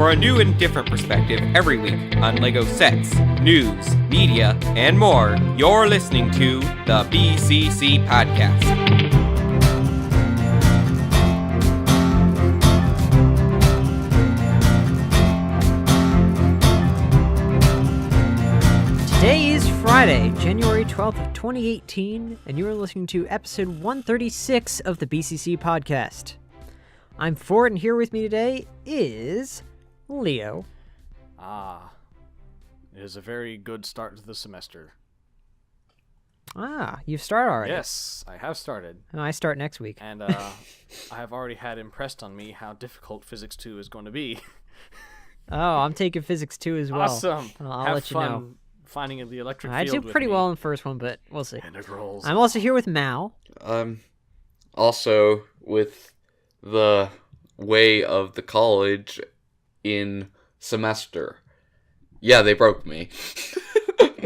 for a new and different perspective every week on LEGO sets, news, media, and more. You're listening to the BCC Podcast. Today is Friday, January 12th of 2018, and you are listening to episode 136 of the BCC Podcast. I'm Ford, and here with me today is Leo. It is a very good start to the semester. You've started already. Yes, I have started. I start next week. And I have already had impressed on me how difficult Physics 2 is going to be. Oh, I'm taking Physics 2 as well. Awesome. I'll have let you fun know. Finding the electric I field did pretty with me. well in the first one, but we'll see. Integrals. I'm also here with Mal. Also with the way of the college in semester. Yeah, they broke me.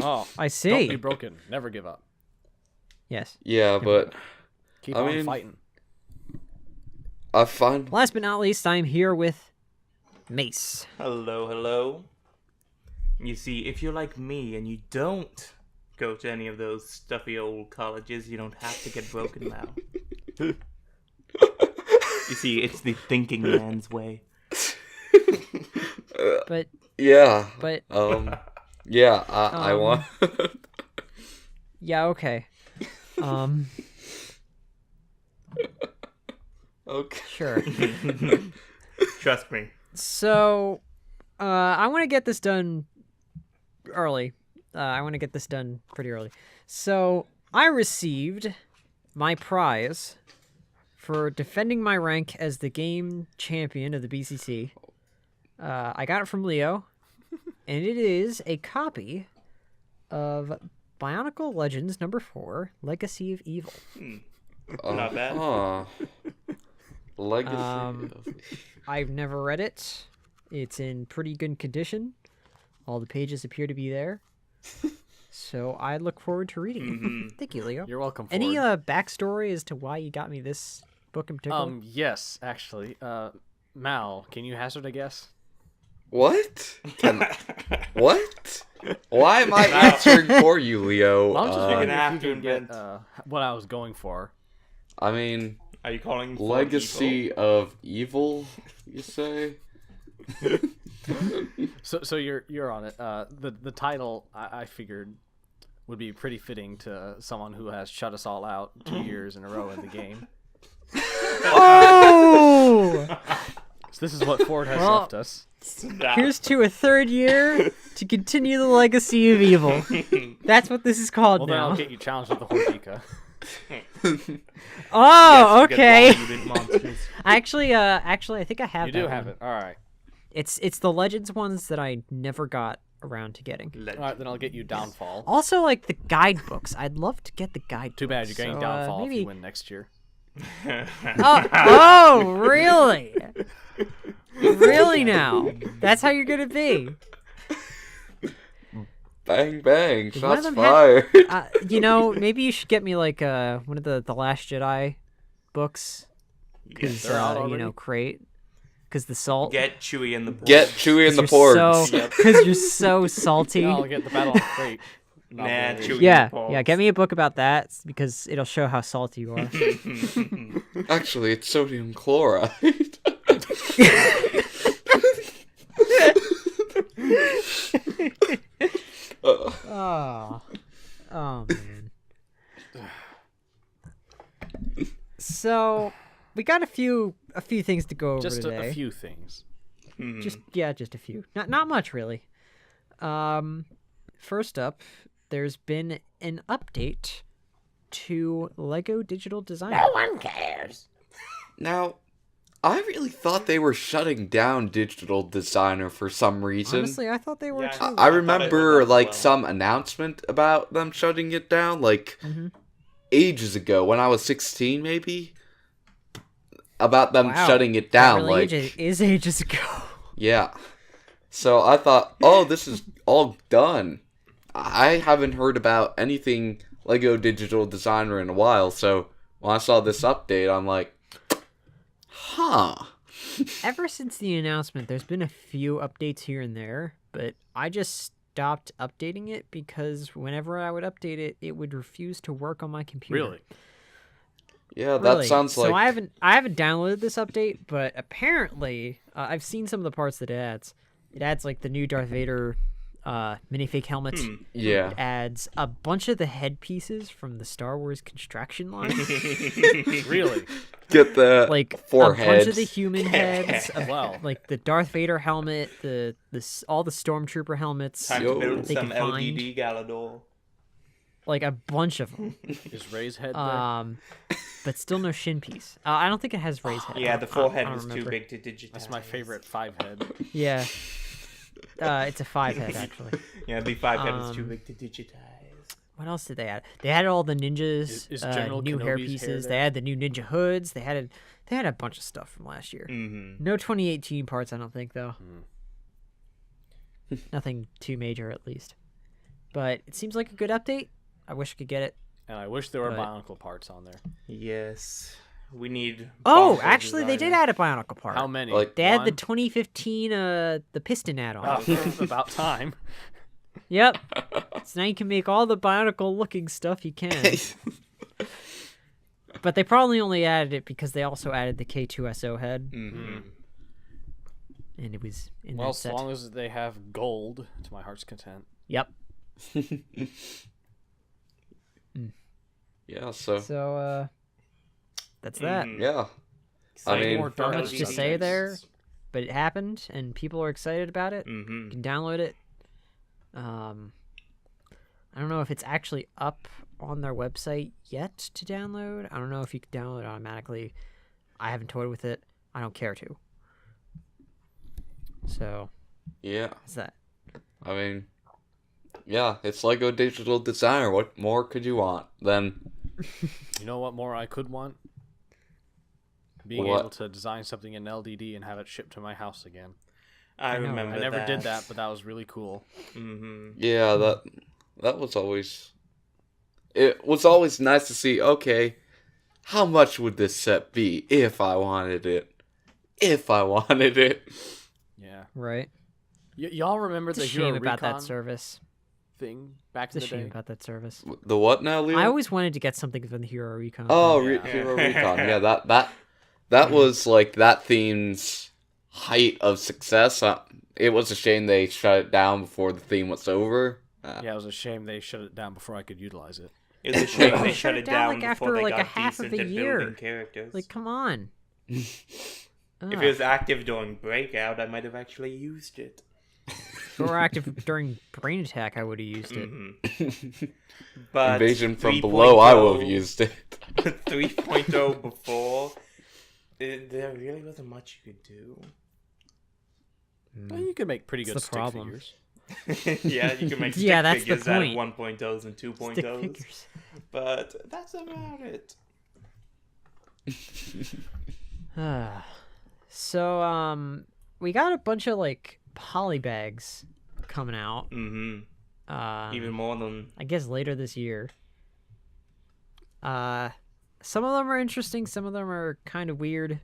Oh, I see. Don't be broken. Never give up. Yes. Yeah, but Keep I on mean- fighting. I find Last but not least, I'm here with Mace. Hello, hello. You see, if you're like me and you don't go to any of those stuffy old colleges, you don't have to get broken now. You see, it's the thinking man's way. But, yeah. but, Yeah, I want yeah, okay. Okay. Sure. Trust me. So, I want to get this done early. I want to get this done pretty early. So, I received my prize for defending my rank as the game champion of the BCC. I got it from Leo, and it is a copy of Bionicle Legends number 4, Legacy of Evil. Not bad. Legacy Um, of... I've never read it. It's in pretty good condition. All the pages appear to be there. So I look forward to reading it. Thank you, Leo. You're welcome. Any Ford. backstory as to why you got me this book in particular? Yes, actually. Mal, can you hazard a guess? What? What? Why am I answering for you, Leo? Well, I'm just you're wondering gonna if have you to can get invent- what I was going for. I mean, Are you calling for Legacy evil? of Evil, you say? So you're on it. The title I figured would be pretty fitting to someone who has shut us all out 2 years in a row in the game. Oh! So this is what Ford has Well, left us. Here's to a third year to continue the Legacy of Evil. That's what this is called Well, then now. I'll get you challenged with the Hordika. Oh, Yes, we get okay. long mutant monsters. Actually, I think I have You that do have one. it. All right. It's the Legends ones that I never got around to getting. All right, then I'll get you Downfall. Also, like the guidebooks. I'd love to get the guidebooks. Too bad you're getting So, Downfall if maybe... you win next year. Oh, really? Really now? That's how you're gonna be. Bang, bang, Does one of shots them fired. Maybe you should get me like one of the Last Jedi books. Yes, they're out already. Crate. Because the salt. Get Chewie in the porch. Get Chewie in the ports. Because you're so salty. No, I'll get the Battle on Crate. Nah, Not Chewie. Yeah, Paul. yeah. Get me a book about that because it'll show how salty you are. Actually, it's sodium chloride. Oh man. So we got a few things to go over Just today. a few things. Just a few. Not much really. First up, there's been an update to Lego Digital Design. No one cares. Now, I really thought they were shutting down Digital Designer for some reason. Honestly, I thought they were Yeah, too. I thought it remember was like well. some announcement about them shutting it down, like ages ago when I was 16, maybe. About them Wow, shutting it that down, really like is ages ago. yeah. So I thought, oh, this is all done. I haven't heard about anything Lego Digital Designer in a while, so when I saw this update, I'm like, huh. ever since the announcement, there's been a few updates here and there, but I just stopped updating it because whenever I would update it, it would refuse to work on my computer. Really? Yeah, that Really. sounds like... So I haven't downloaded this update, but apparently I've seen some of the parts that it adds. It adds like the new Darth Vader minifig helmet. Yeah. It adds a bunch of the headpieces from the Star Wars construction line. Really? Get the Like four a bunch of heads. the human heads. Wow. Like the Darth Vader helmet, all the stormtrooper helmets. Time Yo. to build They some can find- LDD Galador. Like a bunch of them. Is Ray's head there? But still no shin piece. I don't think it has Ray's head. Yeah, the I forehead don't was too remember. big to digitize. That's my favorite 5 head. Yeah. It's a 5 head actually. Yeah, the 5 head was too Um, big to digitize. What else did they add? They added all the ninjas, Is General new hair Kenobi's hair pieces. They there? had the new ninja hoods. They had a bunch of stuff from last year. Mm-hmm. No 2018 parts, I don't think though. Nothing too major, at least. But it seems like a good update. I wish I could get it. And I wish there were But- Bionicle parts on there. Yes. We need... Oh, Bonko actually, they did designer. add a Bionicle part. How many? Like- They had the One? 2015 the piston add-on. Oh, about time. Yep. So now you can make all the Bionicle looking stuff you can. But they probably only added it because they also added the K2SO head, Mm-hmm. and it was in Well, that as set. long as they have gold, to my heart's content. Yep. Yeah, so... So that's that. Mhm. Yeah. Exciting mean- for Not much to LDD say guys. there. But it happened, and people are excited about it. Mm-hmm. You can download it. I don't know if it's actually up on their website yet to download. I don't know if you can download it automatically. I haven't toyed with it. I don't care to. So Yeah. that's that. I mean... Yeah, it's Lego Digital Designer. What more could you want than... You know what more I could want? Being What? able to design something in LDD and have it shipped to my house again. I know, remember I that. never did that, but that was really cool. Mm-hmm. Yeah, that was always... It was always nice to see, okay, how much would this set be if I wanted it? If I wanted it. Yeah. Right. Y'all remember It's a the shame Hero about that Recon service. thing back It's a in the shame day? about that service. The what now, Leo? I always wanted to get something from the Hero Recon. Oh, thing. Yeah. Hero Recon. Yeah, that was like that theme's height of success. It was a shame they shut it down before the theme was over. Yeah, it was a shame they shut it down before I could utilize it. It was a shame They they shut it down like, before after they like a got half of decent a at year. building characters. Like, come on. If it was active during Breakout, I might have actually used it. If it were active during Brain Attack, I would have used it. Mhm. But Invasion from below, I will have 3.0 used it. 3.0 before, there really wasn't much you could do. Well, you could make pretty It's good the stick problem. figures. Yeah, you can make stick Yeah, that's the figures out of point. 1.0s and 2.0s. Stick figures. But that's about it. So, we got a bunch of, like, polybags coming out. Mm-hmm. Even more than... I guess later this year. Some of them are interesting, some of them are kind of weird,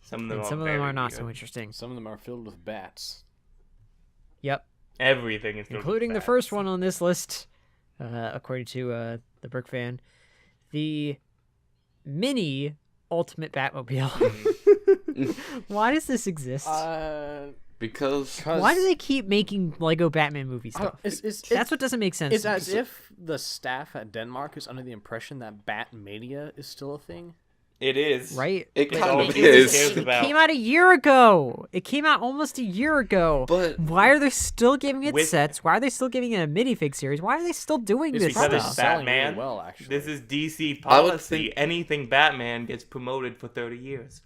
Some of them and are some of them very are not so weird. interesting. Some of them are filled with bats. Yep. Everything is filled with Including the bats. first one on this list, according to the Brick Fan, the mini Ultimate Batmobile. Why does this exist? Because Why do they keep making Lego Batman movie stuff? That's what doesn't make sense. It's to me. as if the staff at Denmark is under the impression that Batmania is still a thing. It is. Right? it Like, kind of nobody cares is. about- It came out a year ago. It came out almost a year ago. But Why are they still giving it With- sets? Why are they still giving it a minifig series? Why are they still doing It's this because Because it's it's stuff? selling Batman. really well, actually. This is DC I would policy. think- Anything Batman gets promoted for 30 years.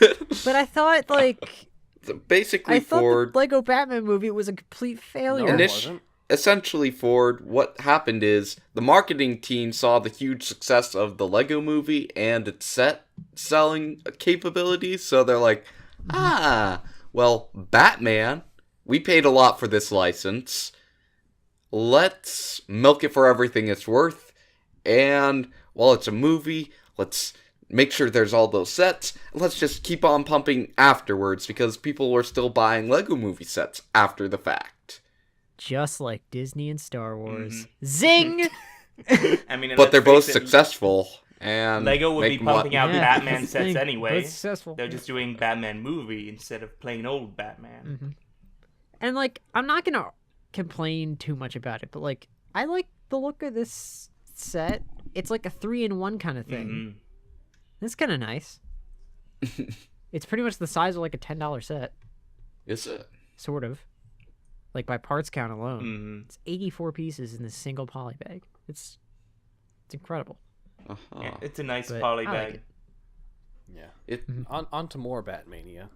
But I thought, like, basically I thought Ford, the Lego Batman movie was a complete No, failure. it Init- wasn't. essentially Ford, what happened is the marketing team saw the huge success of the Lego movie and its set selling capabilities, so they're like, well, Batman, we paid a lot for this license. Let's milk it for everything it's worth. And while it's a movie, let's make sure there's all those sets. Let's just keep on pumping afterwards because people were still buying Lego movie sets after the fact. Just like Disney and Star Wars. Zing! I mean, But they're both face it, successful. And Lego would be make pumping out Yeah, Batman that's the sets thing. anyway. Both successful. They're just doing Batman movie instead of plain old Batman. And, like, I'm not gonna complain too much about it, but, like, I like the look of this set. It's like a 3-in-1 kind of thing. Mhm. It's kind of nice. It's pretty much the size of, like, a $10 set. Is it? Sort of. Like, by parts count alone. Mhm. It's 84 pieces in this single polybag. It's incredible. Uh-huh. Yeah, it's a nice But poly I like bag. it. Yeah. It, On to more Batmania.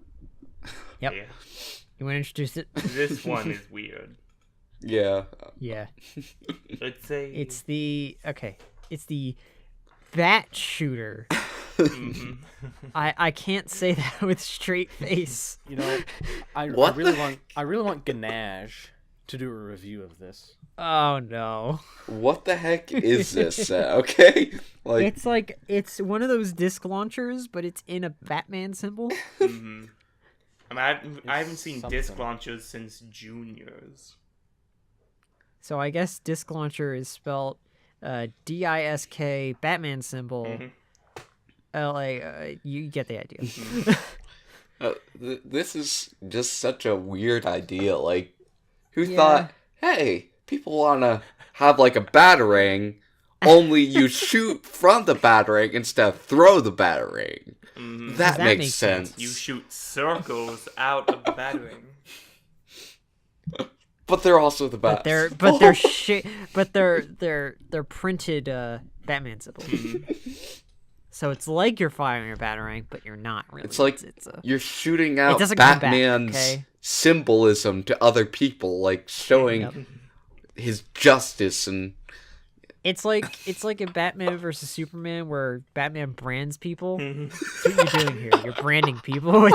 Yep. Yeah. You want to introduce it? This one is weird. yeah. Yeah. It's a. It's the bat shooter. Mhm. I can't say that with straight face. You know, I What really the- want Ganache to do a review of this. Oh no. What the heck is this set? Okay? It's one of those disc launchers, but it's in a Batman symbol. Mhm. I mean, I haven't seen disc something. launchers since juniors. So I guess disc launcher is spelled DISK Batman symbol. Mhm. LA. You get the idea. This is just such a weird idea. Like, who Yeah. thought, hey, people want to have like a batarang, only you shoot from the batarang instead of throw the batarang. Mhm. That that makes make sense. You shoot circles out of the battering. But they're also the best. But they're printed Batman symbols. So it's like you're firing a batarang, but you're not really. It's like it's you're shooting out doesn't come back, Batman's okay? symbolism to other people, like showing Yep. his justice and It's like a Batman versus Superman where Batman brands people. Mhm. That's what you're doing here. You're branding people with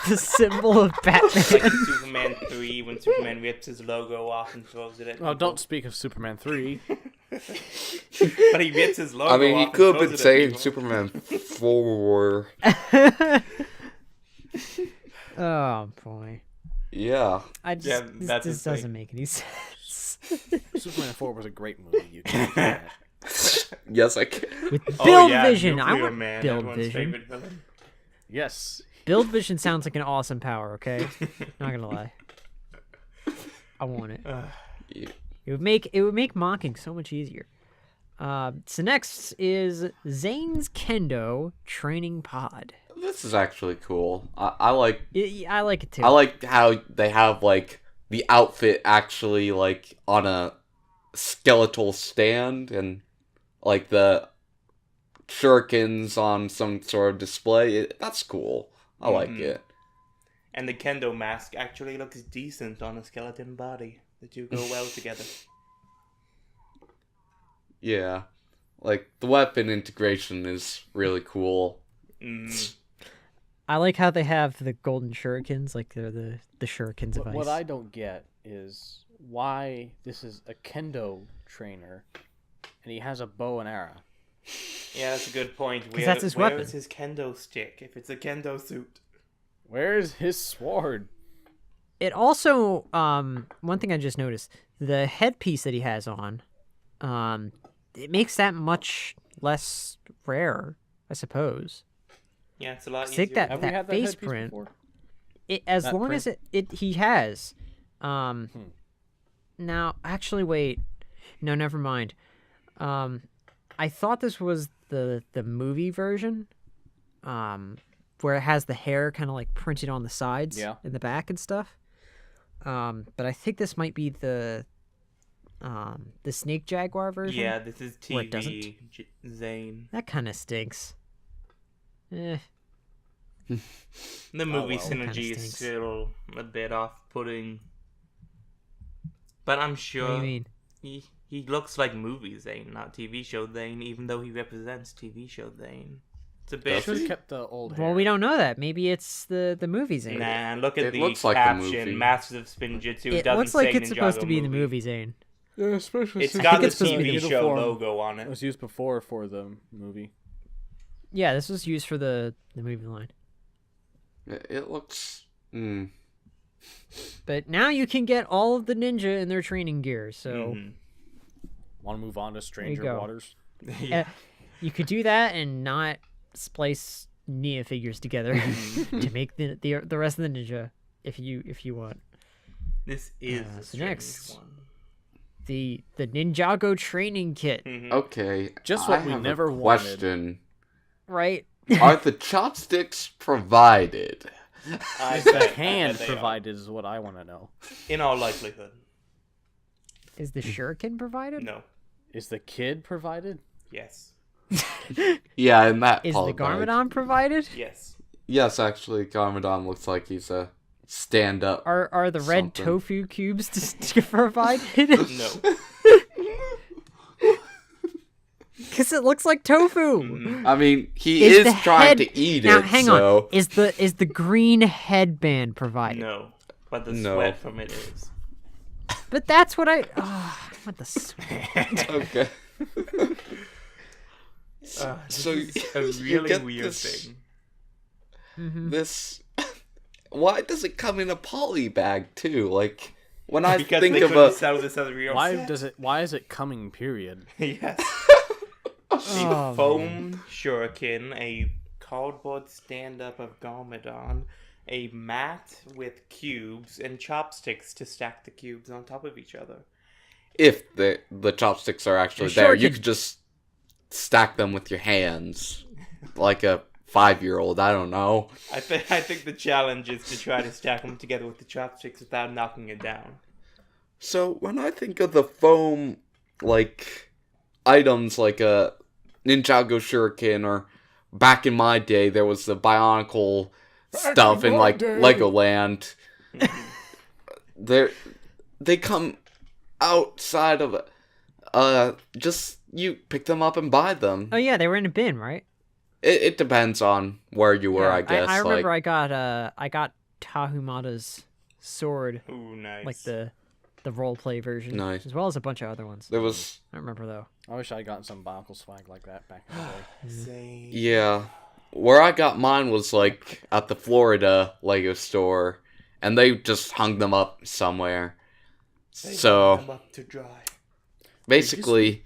the symbol of Batman. Like in Superman 3 when Superman rips his logo off and throws it at Oh, people. don't speak of Superman 3. But he rips his logo I mean, off he and could have throws been it at saying people. Superman 4. Oh boy. Yeah. I just Yeah, this, that's this the thing. doesn't make any sense. Superman 4 was a great movie. You can't do that. Yes, I can. With Oh, Build yeah, Vision. I Nuclear want Man, Build everyone's Vision. favorite villain. Yes. Build Vision sounds like an awesome power, okay? Not gonna lie. I want it. Yeah. It would make mocking so much easier. So next is Zane's Kendo Training Pod. This is actually cool. I like I like it too. I like how they have like the outfit actually like on a skeletal stand and like the shurikens on some sort of display. That's cool. I like Mhm. it. And the kendo mask actually looks decent on a skeleton body. The two go well together. Yeah. Like the weapon integration is really cool. Mm. I like how they have the golden shurikens, like they're the shurikens of ice. What I don't get is why this is a kendo trainer and he has a bow and arrow. Yeah, that's a good point. that's his where weapon. is his kendo stick if it's a kendo suit? Where's his sword? It also, one thing I just noticed, the headpiece that he has on, it makes that much less rare, I suppose. Yeah, it's a lot Take easier. that- Have we had that face headpiece print. before? As That long print? as it he has. Now, actually, wait. No, never mind. I thought this was the movie version, where it has the hair kind of like printed on the sides, Yeah. in the back and stuff. But I think this might be the Snake Jaguar version. Yeah, this is Or it TV Zane. That kind of stinks. Eh. The movie well. Kinda synergy is stinks. still a bit off-putting. But I'm What do sure you mean? he looks like movie Zane, not TV show Zane, even though he represents TV show Zane. It's a bit... Should have kept the old hair. Well, we don't know that. Maybe it's the movie Zane. Nah, look at It the looks like the caption. movie. Masters of Spinjitzu It doesn't looks like say it's supposed to Ninjago be the movie Zane. Yeah, especially It's since got the it's supposed to be TV the show uniform logo on It it. was used before for the movie. Yeah, this was used for the movie line. It looks. But now you can get all of the ninja in their training gear. So Want to move on to Stranger go. Waters? you could do that and not splice Nia figures together to make the rest of the ninja if you want. This is the so next. strangest one. The Ninjago training kit, Okay. Just what I we have never a wanted. question. right? Are the chopsticks provided? I Is the bet hand they are. provided is what I want to know. In all likelihood. Is the shuriken provided? No. Is the kid provided? Yes. Yeah, in that Is the polybag. Garmadon provided? Yes. Yes, actually, Garmadon looks like he's a stand-up. Are the red Something. tofu cubes provided? No. Because it looks like tofu. I mean, he Is is the trying head- to eat Now it, hang so... on. Is the green headband provided? No. But the No. sweat from it is. But that's what I. Oh, I want the sweat. Okay. This So is a you really get weird this- thing. This... Why does it come in a poly bag, too? Like, when I Because think they of couldn't a... sell this as a real set. Why is it coming, period? Yes. Oh, A foam shuriken, a cardboard stand-up of Garmadon, a mat with cubes, and chopsticks to stack the cubes on top of each other. If the chopsticks are actually The there, you shuriken. could just stack them with your hands. Like a 5-year-old, I don't know. I think the challenge is to try to stack them together with the chopsticks without knocking it down. So, when I think of the foam, like, items like a Ninjago Shuriken, or back in my day, there was the Bionicle stuff in, like, Legoland. They come outside of, just, you pick them up and buy them. Oh yeah, they were in a bin, right? It depends on where you were, I guess. I remember like, I got Tahumada's sword, Ooh, nice. like the roleplay version, Nice. as well as a bunch of other ones. there was... I don't remember though. I wish I'd gotten some Bionicle swag like that back in the day. Same. Yeah. Where I got mine was, like, at the Florida Lego store, and they just hung them up somewhere. They So, hung them up to dry. basically,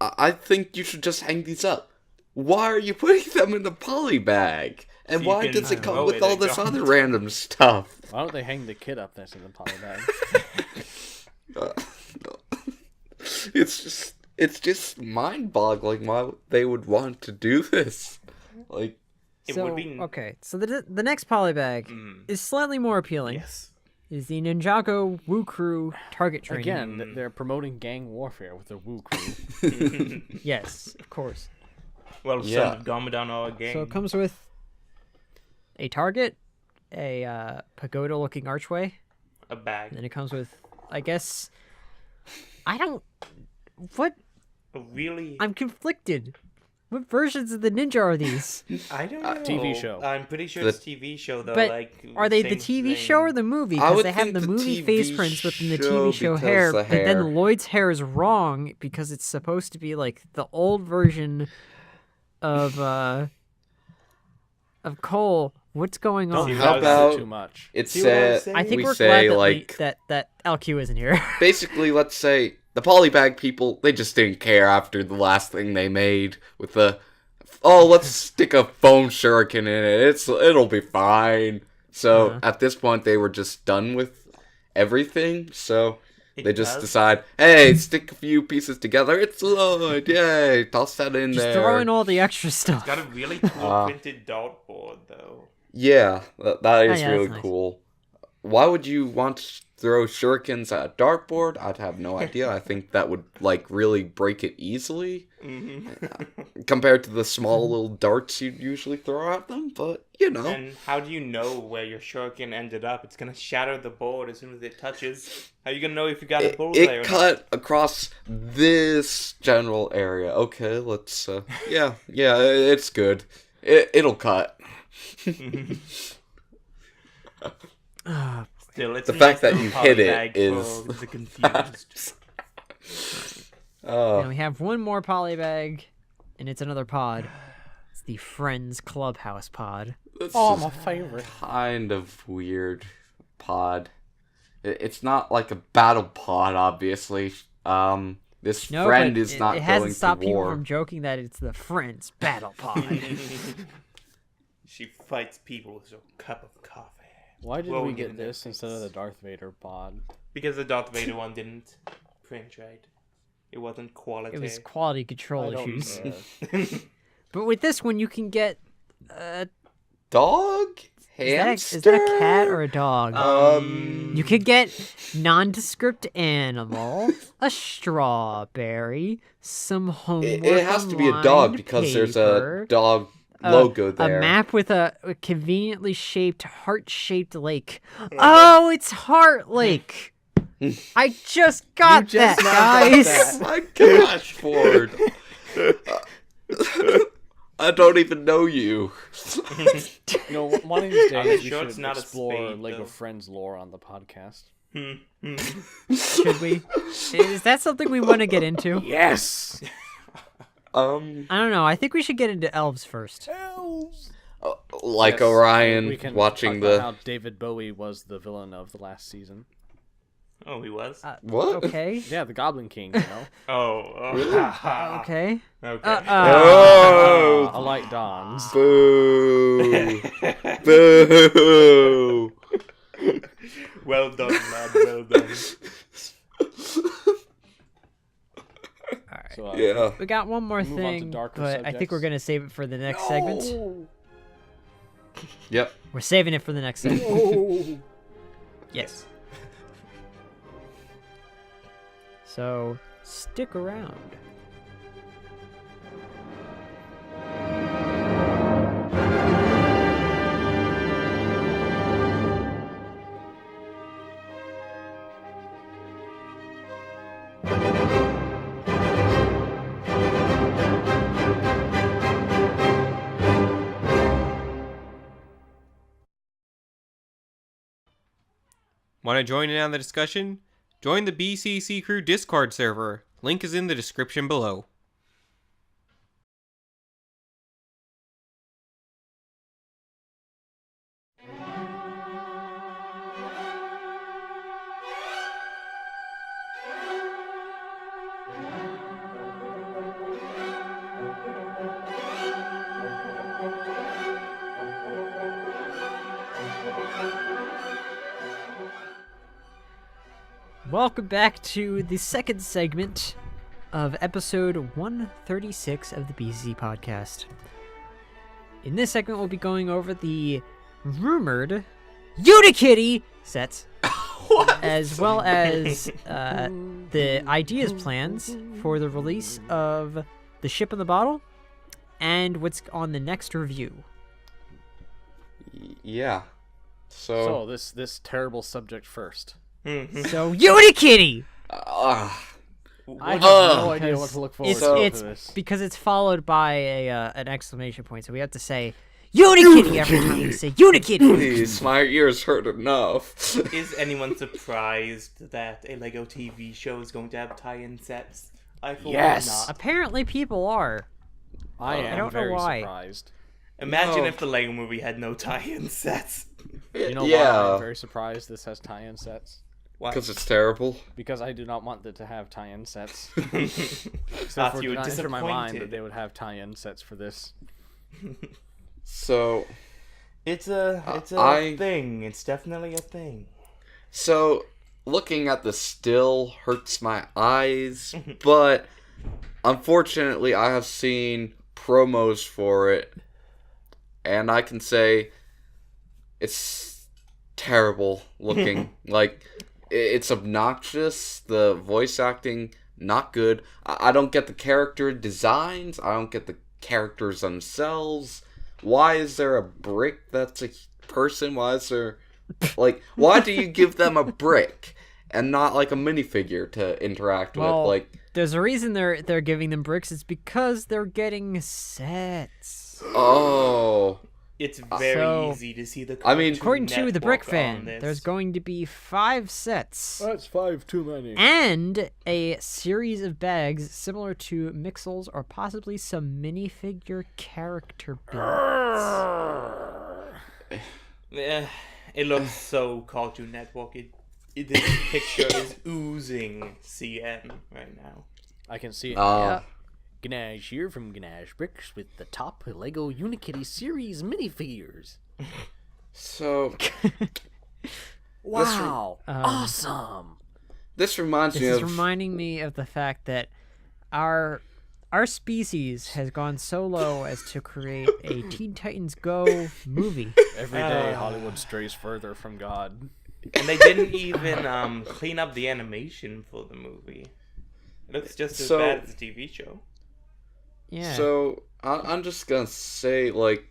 I think you should just hang these up. Why are you putting them in the poly bag? And So you why can does it come throw with it all at this God. other random stuff? Why don't they hang the kid up next to the polybag? It's just mind-boggling why they would want to do this. Like, It so would be okay, so the next polybag is slightly more appealing. yes. Is the Ninjago Woo Crew target training? Again, they're promoting gang warfare with their Woo crew. Yes, of course. Well, Yeah. Son of Garmadon all game. So it comes with a target, a pagoda-looking archway, a bag. and then it comes with, I guess, I don't. What? A really. I'm conflicted. What versions of the ninja are these? I don't know. TV show. I'm pretty sure The- it's TV show though. But like, are they the same TV thing. show or the movie? I Because would they have think the the movie TV face prints within the show TV show because hair, the but then hair. Lloyd's hair is wrong because it's supposed to be like the old version of Cole. What's going Don't on? See, how that was about too much? it See what I was said saying? I think we we're say glad that, like that LQ isn't here. basically, let's say the polybag people, they just didn't care after the last thing they made with the, oh, let's stick a foam shuriken in it. It'll be fine. So at this point, they were just done with everything. So It they just does. decide, hey, stick a few pieces together. It's Lloyd, yay! Toss that in Just there. throw in all the extra stuff. Got a really cool printed dartboard though. Yeah, that is yeah, really that's nice. cool. Why would you want to throw shurikens at a dartboard? I'd have no idea. I think that would, like, really break it easily compared to the small little darts you'd usually throw at them, but, you know. And how do you know where your shuriken ended up? It's gonna shatter the board as soon as it touches. How are you gonna know if you got a bullseye or It not? cut across this general area. Okay, let's, yeah, it's good. It'll cut. Still, it's The a fact nice that little you hit it polybag is- for the confused. And we have one more polybag and it's another pod. It's the Friends Clubhouse pod. This Oh, is my favorite. kind of weird pod. It's not like a battle pod, obviously. This No, friend but is not it going hasn't to stopped people war. from joking that it's the Friends Battle Pod. She fights people with a cup of coffee. Why did Well, we we get get into this it. instead of the Darth Vader pod? Because the Darth Vader one didn't print right. It wasn't quality. It was quality control I don't issues. care. But with this one, you can get Dog? is Hamster? that a cat or a dog? Um, You could get nondescript animal, a strawberry, some homework. it has to be a dog lined because there's paper, a dog logo there. A map with a conveniently shaped heart-shaped lake. Oh, it's Heart Lake. I just got just that, now got guys. that. Oh my gosh, Ford. I don't even know you. You know, one of these days we sure should it's not a explore spade, Lego though. Friends lore on the podcast. Should we? Is that something we want to get into? Yes! I don't know. I think we should get into elves first. Like Yes, Orion we can watching talk about the... how David Bowie was the villain of the last season. Oh, he was? What? Okay. Yeah, the Goblin King, you know? Oh. Okay. Okay. Oh! I like Don's. Boo! Boo! Well done, lad. Well done. So, Yeah. We got one more Move on to thing, darker but I think we're subjects. gonna save it for the next segment. Yep. We're saving it for the next segment. Yes. So stick around. Want to join in on the discussion? Join the BCC Crew Discord server. Link is in the description below. Welcome back to the second segment of episode 136 of the BCC podcast. In this segment, we'll be going over the rumored Unikitty sets, as well as the ideas plans for the release of the Ship in the Bottle and what's on the next review. Yeah. So, this terrible subject first. So, Unikitty! Ah. I have no idea Because what to look forward It's, to it's for this. because it's followed by an exclamation point, so we have to say Unikitty every time we say Unikitty. Please, my ears hurt enough. Is anyone surprised that a Lego TV show is going to have tie-in sets? I for one Yes! am not. Apparently, people are. I am don't know very why. surprised. Imagine No. if the Lego movie had no tie-in sets. You know why Yeah. I'm very surprised this has tie-in sets? Why? Because it's terrible. Because I do not want it to have tie-in sets. Thought Therefore, you did were not enter my mind that disappointed. they would have tie-in sets for this. So, It's a I- thing. It's definitely a thing. looking at the still hurts my eyes, but unfortunately I have seen promos for it, and I can say it's terrible looking. Like, it's obnoxious, the voice acting, not good. I don't get the character designs, I don't get the characters themselves. Why is there a brick that's a person? Why is there... Like, why do you give them a brick and not, like, a minifigure to interact Well, with? Like, there's a reason they're giving them bricks. It's because they're getting sets. oh... It's very So- easy to see the. I mean- According to the Brick Network on Fan, this. there's going to be 5 sets That's 5 too many. and a series of bags similar to Mixels or possibly some minifigure character builds. It looks so Cartoon Network. This picture is oozing CN right now. I can see it. Uh, Ganache here from Ganache Bricks with the top Lego Unikitty series minifigures. so Wow, awesome! this reminds This me is of reminding me of the fact that our species has gone so low as to create a Teen Titans Go movie. Every day Hollywood strays further from God. And they didn't even clean up the animation for the movie. It looks just as So- bad as the TV show. Yeah. So I'm just gonna say, like,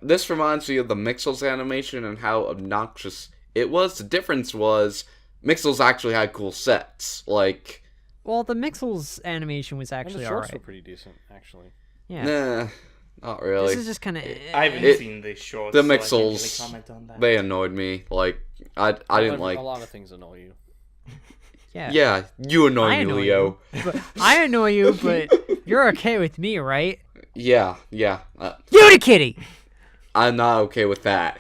this reminds me of the Mixels animation and how obnoxious it was. The difference was Mixels actually had cool sets. Like, well, the Mixels animation was And actually the shorts were alright. pretty decent, actually. Yeah. nah, not really. This is just kind of. I haven't It- seen the shorts. the so I can't really Mixels, comment on that. they annoyed me. Like, I didn't like. A lot of things annoy you. Yeah. Yeah, you annoy I me, annoy Leo. But I annoy you, but you're okay with me, right? Yeah. Unikitty! I'm not okay with that.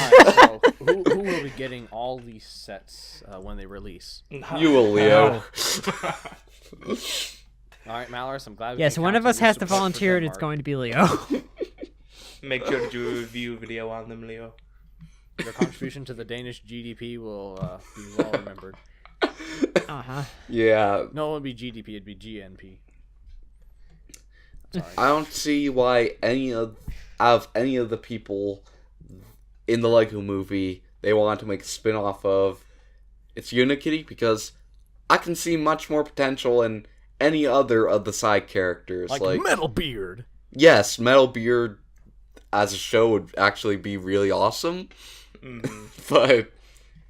Alright, so who will be getting all these sets when they release? You will, Leo. Alright, Malorus, I'm glad we Yeah, can so one count of on us your has to support for volunteer, and it's Denmark. going to be Leo. Make sure to do a review video on them, Leo. Your contribution to the Danish GDP will be well remembered. Uh-huh. Yeah, No, it wouldn't be GDP, it'd be GNP. Sorry. I don't see why out of any of the people in the Lego movie they want to make a spin-off of it's Unikitty, because I can see much more potential in any other of the side characters. Like Metal Beard! Yes, Metalbeard as a show would actually be really awesome. But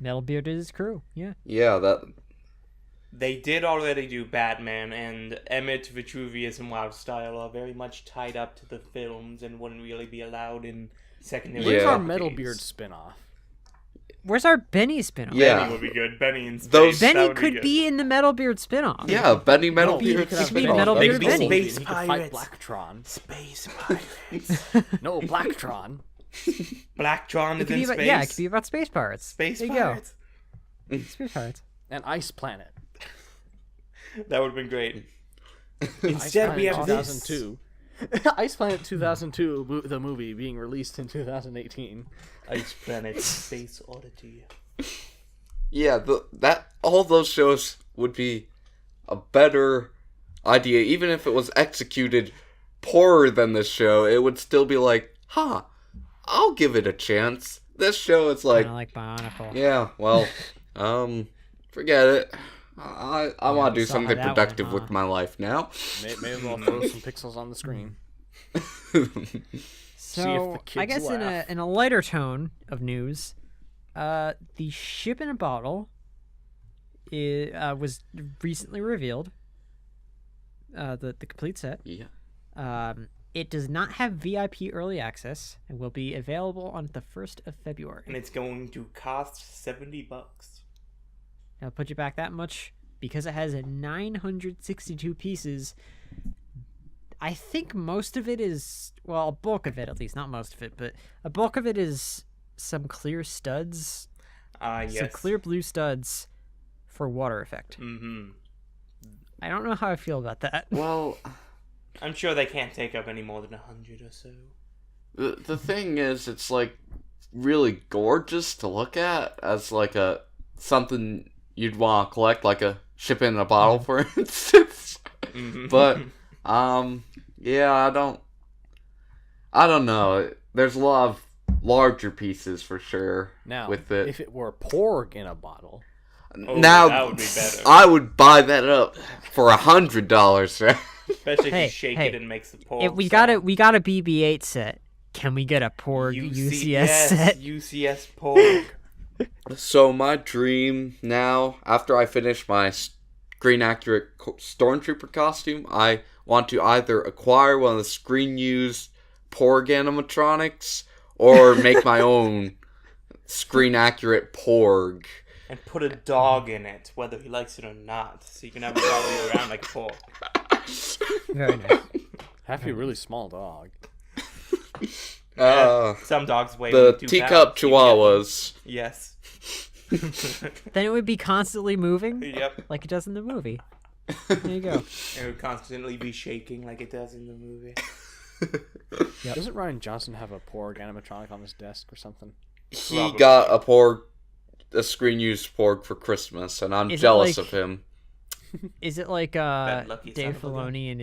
Metalbeard is his crew, yeah. yeah, that They did already do Batman, and Emmett, Vitruvius, and Wildstyle are very much tied up to the films and wouldn't really be allowed in secondary. Where's Yeah. our properties. Metal Beard spin-off? Where's our Benny spin-off? Yeah. Benny would be good. Benny in space. Those- that Benny would could good. be in the Metalbeard spin-off. yeah, Benny he Metalbeard. could have be Benny. Metal He Beard could be Benny. Wolverine. Space He could fight pirates. Blacktron. Space pirates. No, Blacktron. Blacktron It is could be in about, space. yeah, it could be about space pirates. Space there you pirates. go. Space pirates. And Ice Planet. That would have been great. Ice Instead, we Planet have 2002. Ice Planet 2002, the movie, being released in 2018. Ice Planet Space Oddity. Yeah, all those shows would be a better idea, even if it was executed poorer than this show. It would still be like, I'll give it a chance. This show is like, Kind of like Bionicle. yeah, well, forget it. I want to we do saw something how that productive went, with my life now. May as well throw some pixels on the screen. So the I kids guess laugh. in a lighter tone of news, the Ship in a Bottle was recently revealed. The complete set. Yeah. It does not have VIP early access and will be available on the 1st of February. And it's going to cost $70. I'll put you back that much because it has 962 pieces. I think most of it is, well, a bulk of it at least, not most of it, but a bulk of it is some clear studs, some Yes. clear blue studs for water effect. Mm-hmm. I don't know how I feel about that. Well, I'm sure they can't take up any more than 100 or so. the thing is, it's like really gorgeous to look at as like something you'd want to collect, like a ship in a bottle, for instance. Mhm. But yeah, I don't know. There's a lot of larger pieces for sure. Now, with it. if it were Porg in a bottle, Oh, Now that would be better. I would buy that up for $100. Especially if Hey, you shake hey, it and makes the pour. If we got a BB-8 set. Can we get a Porg UCS set? UCS Porg. So my dream now, after I finish my Green Accurate Stormtrooper costume, I want to either acquire one of the screen-used Porg animatronics or make my own screen accurate Porg. And put a dog in it, whether he likes it or not, so you can have him follow you around like a pork. Very nice. Have to be a really small dog. Some dogs weigh The 2 teacup pounds. chihuahuas. Yes. Then it would be constantly moving, Yep. like it does in the movie. There you go. It would constantly be shaking like it does in the movie. Doesn't Ryan Johnson have a Porg animatronic on his desk or something? He Probably. got a screen used Porg for Christmas, and I'm Is it jealous like- of him. Is it like That lucky Dave son of a gun. Filoni and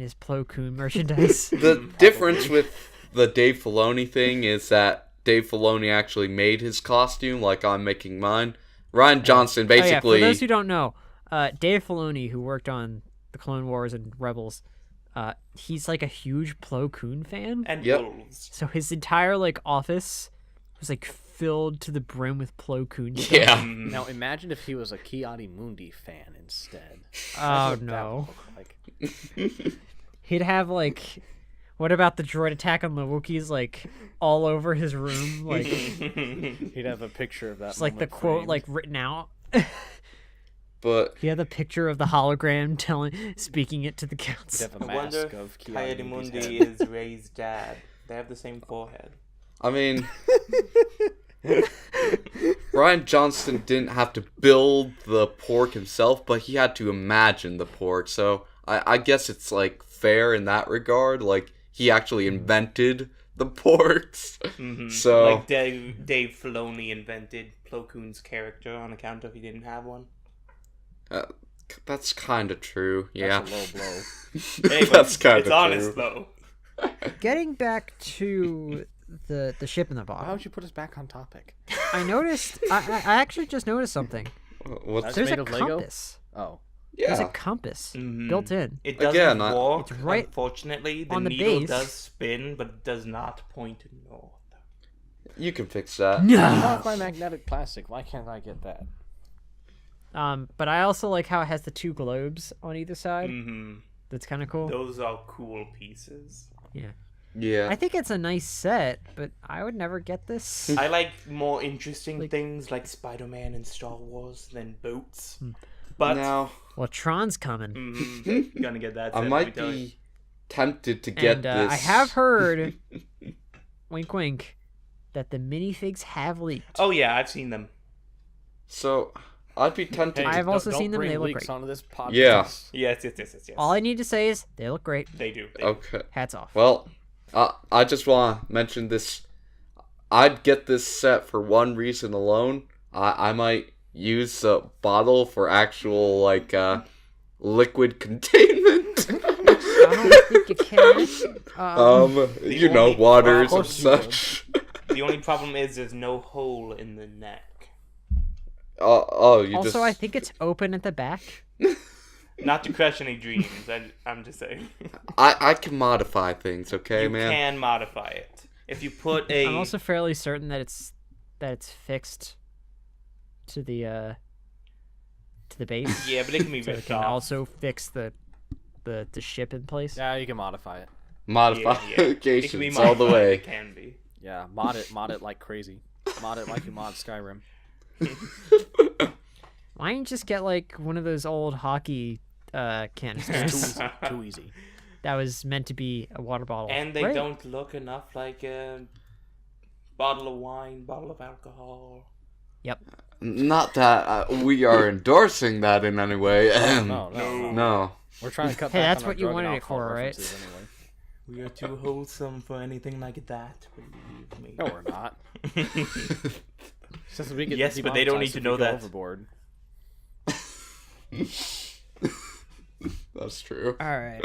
his Plo Koon merchandise? The difference with the Dave Filoni thing is that Dave Filoni actually made his costume, like I'm making mine. Ryan Johnson Oh, yeah, basically. for those who don't know, Dave Filoni, who worked on the Clone Wars and Rebels, he's like a huge Plo Koon fan. And Yep. wolves. So his entire like office was like filled to the brim with Plo Koon stuff. Yeah. Mm. Now imagine if he was a Kiadi Mundi fan instead. Oh What that no. would look like. He'd have like, what about the droid attack on the Wookiees like all over his room, like He'd have a picture of that. just like the moment quote framed. like written out. But He had the picture of the hologram speaking it to the He'd council. have a I wonder mask of if Kiadi Coyote Mundi's Mundi head. is Ray's dad. They have the same forehead. I mean, Ryan Johnson didn't have to build the Porg himself, but he had to imagine the Porg. So I guess it's like fair in that regard. Like he actually invented the Porgs. Mm-hmm. So Like Dave Filoni invented Plo Koon's character on account of he didn't have one. that's kind of true. Yeah. That's a low blow. Hey, but That's kinda it's honest true. though. Getting back to the ship in the Why bottom, would you put us back on topic? I noticed. I actually just noticed something. What's That's There's made a of Lego? compass. Oh. There's a yeah. compass Mhm. built in. It doesn't Again, I- walk. It's right Unfortunately, the on the needle base. does spin, but it does not point north. You can fix that. No. Not my magnetic plastic. Why can't I get that? But I also like how it has the two globes on either side. Mm-hmm. That's kind of cool. Those are cool pieces. Yeah. Yeah. I think it's a nice set, but I would never get this. I like more interesting Like- things like Spider-Man and Star Wars than boats. Hmm. But Now Well, Tron's coming. mhm, gonna get that. I set, might let me tell you. be tempted to get And this. I have heard, wink wink, that the minifigs have leaked. Oh yeah, I've seen them. So I'd be tempted. I've to... also don't seen them, bring they look leaks great. onto this podcast. Yeah. Yes. All I need to say is they look great. They do. Okay. Hats off. Well, I just want to mention this. I'd get this set for one reason alone. I might use a bottle for actual like liquid containment. I don't think you can. You know, only- waters of and course you would. such. The only problem is there's no hole in the neck. You Also, just. I think it's open at the back. Not to crush any dreams. I'm just saying. I can modify things, okay, You man. can modify it if you put a. I'm also fairly certain that it's fixed to the base. Yeah, but it can be So it ripped can off. also fix the ship in place. Yeah, you can modify it. It can be Modifications all the modified, way. It can be. Yeah, mod it like crazy. Mod it like you mod Skyrim. Why don't you just get like one of those old hockey canisters Too easy. that was meant to be a water bottle? And they Right. don't look enough like a bottle of wine, bottle of alcohol. Yep. Not that we are endorsing that in any way. No. No. We're trying to cut Hey, back that's on our what you drug and wanted it alcohol for, right? references Anyway. We are too wholesome for anything like that. Believe me. No, we're not. Since we get Yes, but they don't need demonetized to if know we go that. Overboard. That's true. All right.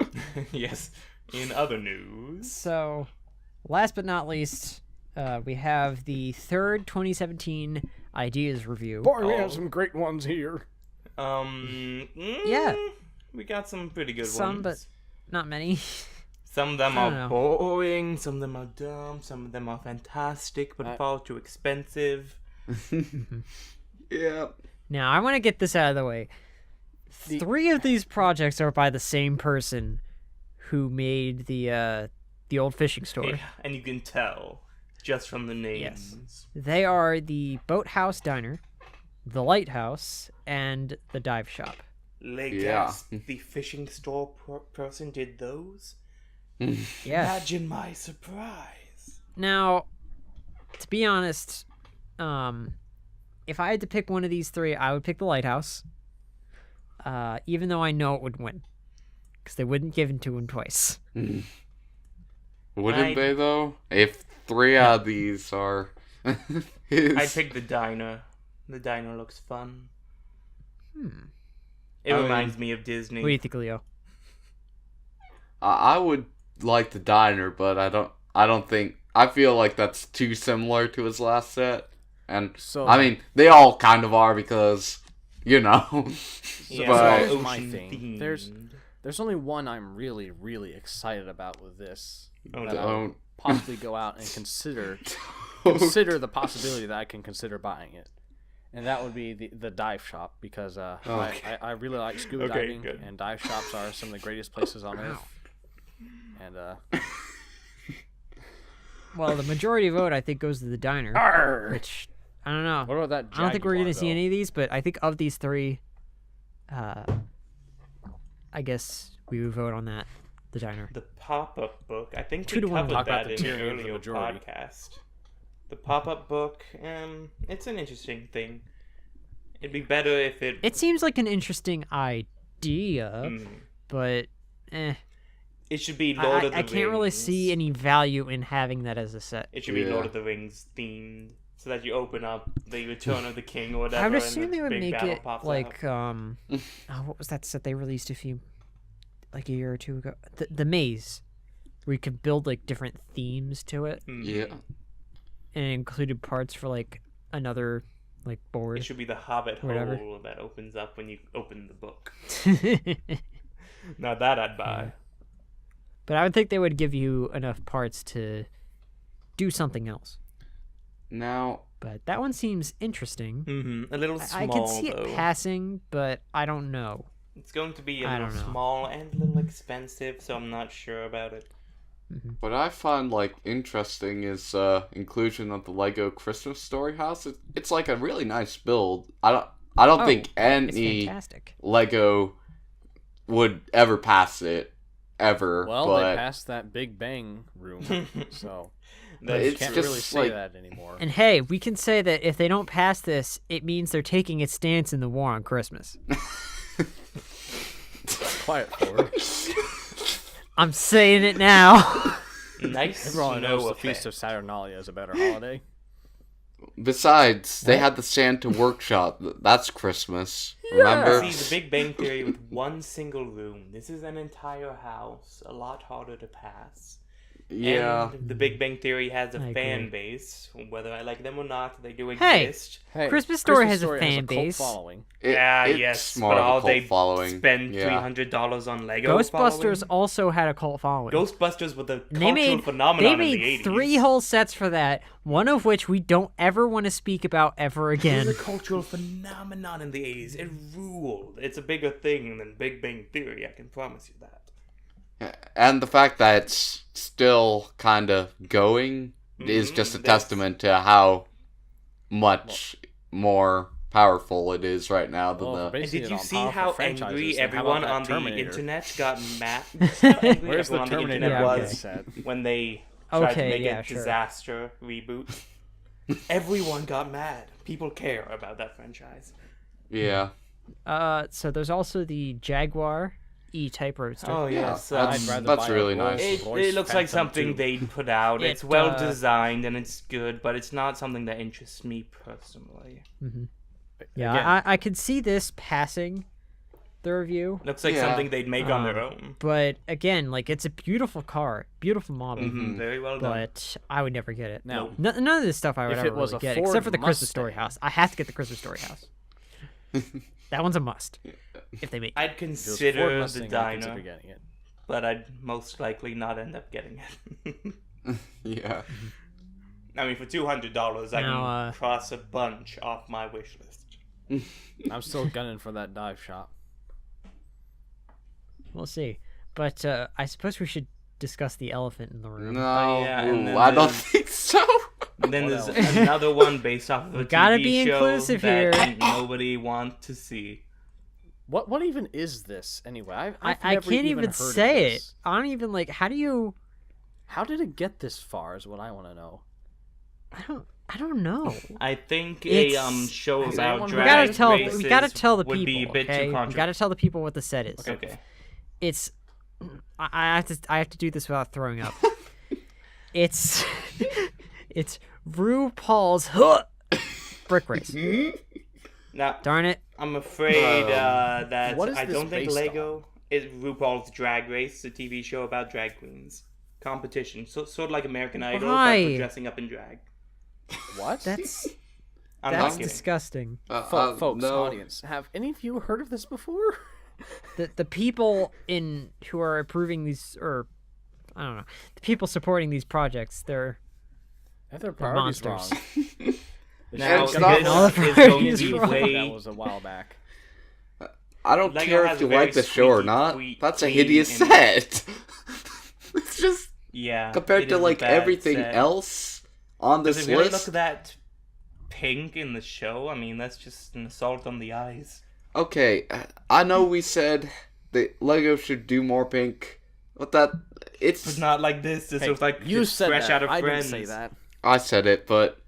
Yes. In other news. So, last but not least, we have the third 2017 ideas review. Boy, we Oh. have some great ones here. Yeah. We got some pretty good Some, but ones. not many. Some of them I are don't know. boring, some of them are dumb, some of them are fantastic, but far too expensive. Yeah. Now, I want to get this out of the way. 3 of these projects are by the same person who made the the old fishing store. Yeah, and you can tell just from the names. Yes. They are the Boathouse Diner, the Lighthouse, and the Dive Shop. Guess the fishing store person did those? Yeah. Imagine my surprise. Now, to be honest, if I had to pick one of these three, I would pick the Lighthouse. Even though I know it would win. Because they wouldn't give it to him twice. Wouldn't they, though? If 3 out of these are his... I'd pick the diner. The diner looks fun. It reminds me of Disney. What do you think, Leo? I would like the diner, but I don't think... I feel like that's too similar to his last set. And, So- I mean, they all kind of are because, you know... Yeah, but- Here's ocean my thing. themed. There's only one I'm really, really excited about with this. Oh, that no. I would Don't... possibly go out and consider the possibility that I can consider buying it. And that would be the dive shop, because Okay. I really like scuba Okay, diving, good. and dive shops are some of the greatest places on earth. And Well, the majority vote, I think, goes to the Diner. Which, I don't know. what about that? I don't think we're going to see Jaguar, any of these, but I think of these three, I guess we would vote on that, the Diner. The pop-up book. I think 2 we to 1. covered Talk about that the in an tyranny of the earlier majority. podcast. The pop-up book, it's an interesting thing. It'd be better if it... It seems like an interesting idea, but It should be Lord of the I Rings. can't really see any value in having that as a set. It should be Yeah. Lord of the Rings themed, so that you open up the Return of the King or whatever. I would and assume the they would big make battle it pops like out. what was that set they released like a year or two ago? The Maze, where you could build like different themes to it, Yeah. and it included parts for like another like board. It should be the Hobbit Whatever. hole that opens up when you open the book. Now that I'd buy. But I would think they would give you enough parts to do something else. Now, But that one seems interesting. Mm-hmm. A little small, I can see though. it passing, but I don't know. It's going to be a I little don't know. small and a little expensive, so I'm not sure about it. what I find like interesting is inclusion of the Lego Christmas Story house. It's like a really nice build. I don't Oh, think It's any fantastic. Lego would ever pass it ever. Well, but they passed that Big Bang room, so That's you it's can't just really say like- that anymore. And hey, we can say that if they don't pass this, it means they're taking its stance in the war on Christmas. Quiet forward. I'm saying it now. nice Everyone snow knows the effect. Feast of Saturnalia is a better holiday. Besides, they had the Santa workshop. That's Christmas. Remember? See, the Big Bang Theory with one single room. This is an entire house. A lot harder to pass. Yeah. And the Big Bang Theory has a I fan agree. base. Whether I like them or not, they do Hey! exist. Hey, Christmas Story has a Story fan cult base. following. It's Yes, more but of a all cult they following. spend Yeah. $300 on Lego. Ghostbusters following? also had a cult following. Ghostbusters was a They cultural made phenomenon they in the made 80s. 3 whole sets for that, one of which we don't ever want to speak about ever It again. was a cultural phenomenon in the 80s. It ruled. It's a bigger thing than Big Bang Theory, I can promise you that. And the fact that it's still kind of going is just a that's- testament to how much more powerful it is right now than Well, the... And basing did it you on see powerful how franchises, angry then how about everyone that on the Terminator? internet got mad? How angry Where's the everyone on the Terminator internet Yeah, being was said? when they tried to Okay, make yeah, a sure. disaster reboot? Everyone got mad. People care about that franchise. Yeah. So there's also the Jaguar E-Type Roadster. Oh Yeah, yes, I'd rather That's buy a really Rolls nice. Royce it looks like Phantom something 2. they'd put out. It's It, well designed and it's good, but it's not something that interests me personally. Yeah, Again, I could see this passing the review, Looks like Yeah. something they'd make on their own. but again, like it's a beautiful car, beautiful model, Very well done. but I would never get it. Now, None of this stuff I would if ever it was really a get, Ford except for the Christmas Story Mustang- house. I have to get the Christmas Story house. That one's a must. If they make it. I'd if it was Ford consider the Mustang, I'd diner, consider getting it. but I'd most likely not end up getting it. Yeah. I mean, for $200, I Now, can cross a bunch off my wish list. I'm still gunning for that dive shop. We'll see. But I suppose we should discuss the elephant in the room. No, yeah, and then I don't there's- think so. And then What there's another one based off of a gotta TV be show inclusive that here. nobody wants to see. What even is this anyway? I've I never can't even heard say of it. this. I don't even like. How do you? How did it get this far? Is what I want to know. I don't know. I think It's- show Has about anyone We heard drag gotta tell. races We gotta tell the would be a people. bit Okay, too we controversial. gotta tell the people what the set is. Okay. It's. I have to do this without throwing up. It's. It's RuPaul's Brick Race. Now, Darn it. I'm afraid that what is I this don't think based Lego is RuPaul's Drag Race, a TV show about drag queens. Competition. Sort of like American Idol, but Why? for dressing up in drag. What? That's I'm that's not kidding. disgusting. Folks, no. audience, have any of you heard of this before? The people who are approving these, or I don't know, the people supporting these projects, they're Their priorities wrong. monsters. Now, it's not- all the this is going priorities to be wrong. That way... was a while back. I don't Lego care has if a you very like the show or squeaky not. clean- That's a clean hideous image. set. It's just Yeah. compared it to is a like bad everything set. else on Does this it really list. look that pink in the show? I mean, that's just an assault on the eyes. Okay, I know we said that Lego should do more pink, but it's But not like this. This Hey, looks like you it's said fresh that. out of I Friends. didn't say that. I said it, but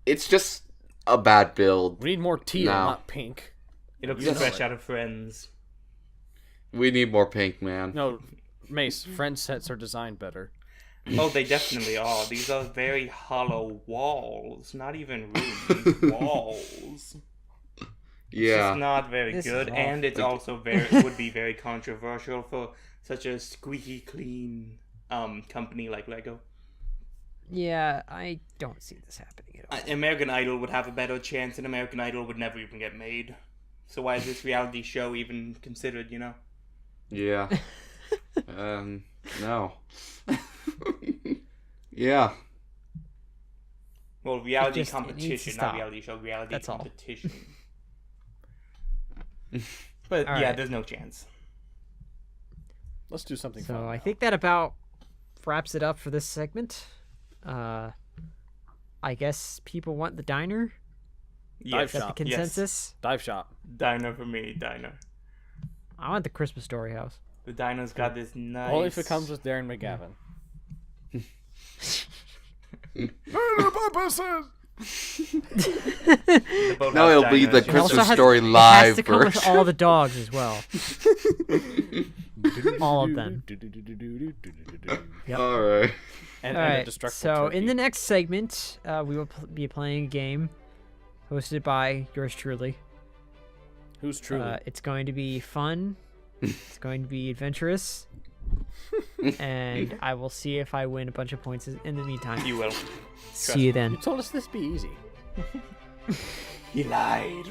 it's just a bad build. We need more teal, No. not pink. It looks You know fresh it. out of Friends. We need more pink, man. No, Mace, Friend sets are designed better. Oh, they definitely are. These are very hollow walls. Not even rooms. Walls. It's Yeah. just not very This is good, awful. and it's also would be very controversial for such a squeaky clean company like Lego. Yeah, I don't see this happening at all. American Idol would have a better chance, and American Idol would never even get made. So why is this reality show even considered? You know. Yeah. No. Yeah. Well, reality It needs to competition, stop. not reality show. Reality That's all. competition. But All yeah, right. there's no chance. Let's do something So fun. I now. think that about wraps it up for this segment. I guess people want the diner. Yes. Is that the Shop, consensus? Dive shop. Yes. Diner for me, diner. I want the Christmas Story house. The diner's got this nice. Only if it comes with Darren McGavin. The Boathouse No, it'll be Diner the is It Christmas also has, Story it has live to come with version. all the dogs as well. All of them. Yep. All right. And, All and a right. destructible So in turkey. the next segment, we will be playing a game hosted by yours truly. Who's truly? It's going to be fun. It's going to be adventurous. And I will see if I win a bunch of points in the meantime. You will. See you then. You told us this be easy. You lied.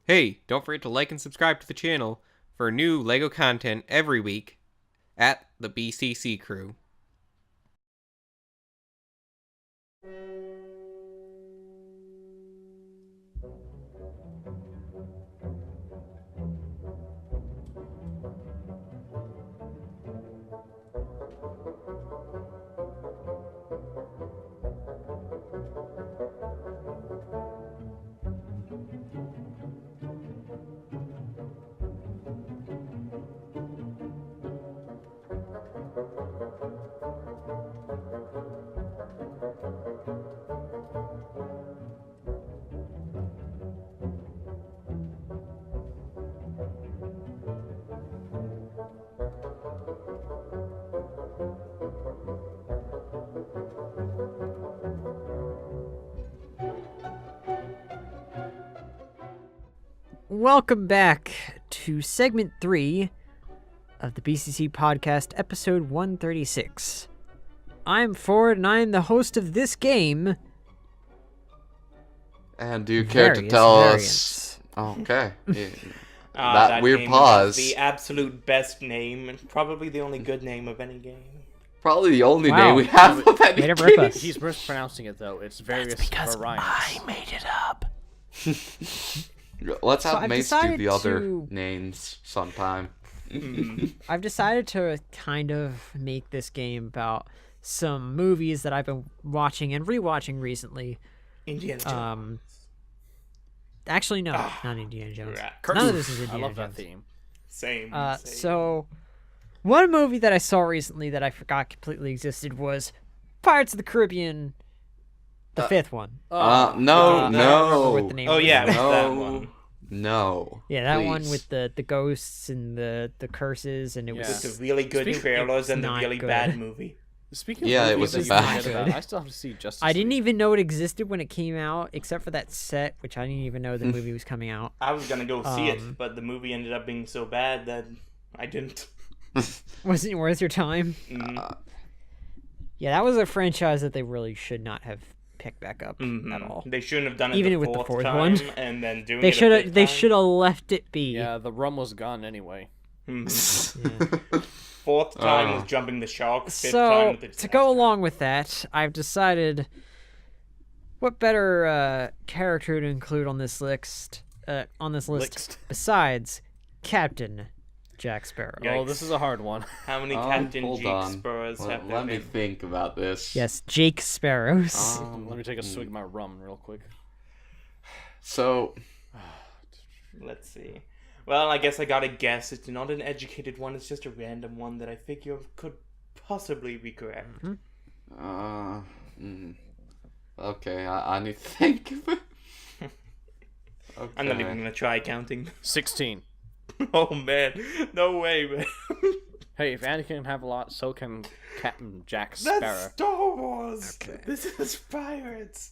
Hey, don't forget to like and subscribe to the channel for new LEGO content every week at the BCC crew. Welcome back to segment 3 of the BCC podcast, episode 136. I'm Ford, and I'm the host of this game. And do you care to Various tell variants. us? Okay. Yeah. That weird game pause. has the absolute best name, and probably the only good name of any game. Probably the only Wow. name we have of any Way to rip game. us. He's mispronouncing it though. It's various because variants. I made it up. Let's So have I've Mace do decided the other to- names sometime. I've decided to kind of make this game about some movies that I've been watching and rewatching recently. Indiana Jones. Actually, no, not Indiana Jones. Right. None of this is I Indiana love that Jones. theme. Same. So, one movie that I saw recently that I forgot completely existed was Pirates of the Caribbean, the fifth one. No, I don't remember what the name Oh was. yeah, it was that No. one. No. Yeah, that one please. with the ghosts and the curses, and it Yeah. was With the really good Speak- trailers it's and the not really good. bad movie. Speaking of Yeah, it movies was that you bad. forget about, I still have to see Justice I didn't League. even know it existed when it came out, except for that set, which I didn't even know the movie was coming out. I was gonna go see Um, it, but the movie ended up being so bad that I didn't. Wasn't it worth your time? Yeah, that was a franchise that they really should not have picked back up at all. They shouldn't have done it Even the with the fourth fourth time, one. and then doing They it a should have. fifth They time. should have left it be. Yeah, the rum was gone anyway. Fourth time was jumping the shark. Fifth time So with the to go along with that, I've decided what better character to include on this list. Besides Captain Jack Sparrow. Yeah. Oh, this is a hard one. How many Captain hold Jake on. Spurs have there Let me been? think about this. Yes, Jake Sparrows. Let me take a swig of my rum real quick. So, Let's see. Well, I guess I gotta guess. It's not an educated one. It's just a random one that I figure could possibly be correct. okay, I need to think of it. Okay. I'm not even gonna try counting. 16. Oh man, no way, man. Hey, if Anakin can have a lot, so can Captain Jack Sparrow. That's Star Wars. This is pirates.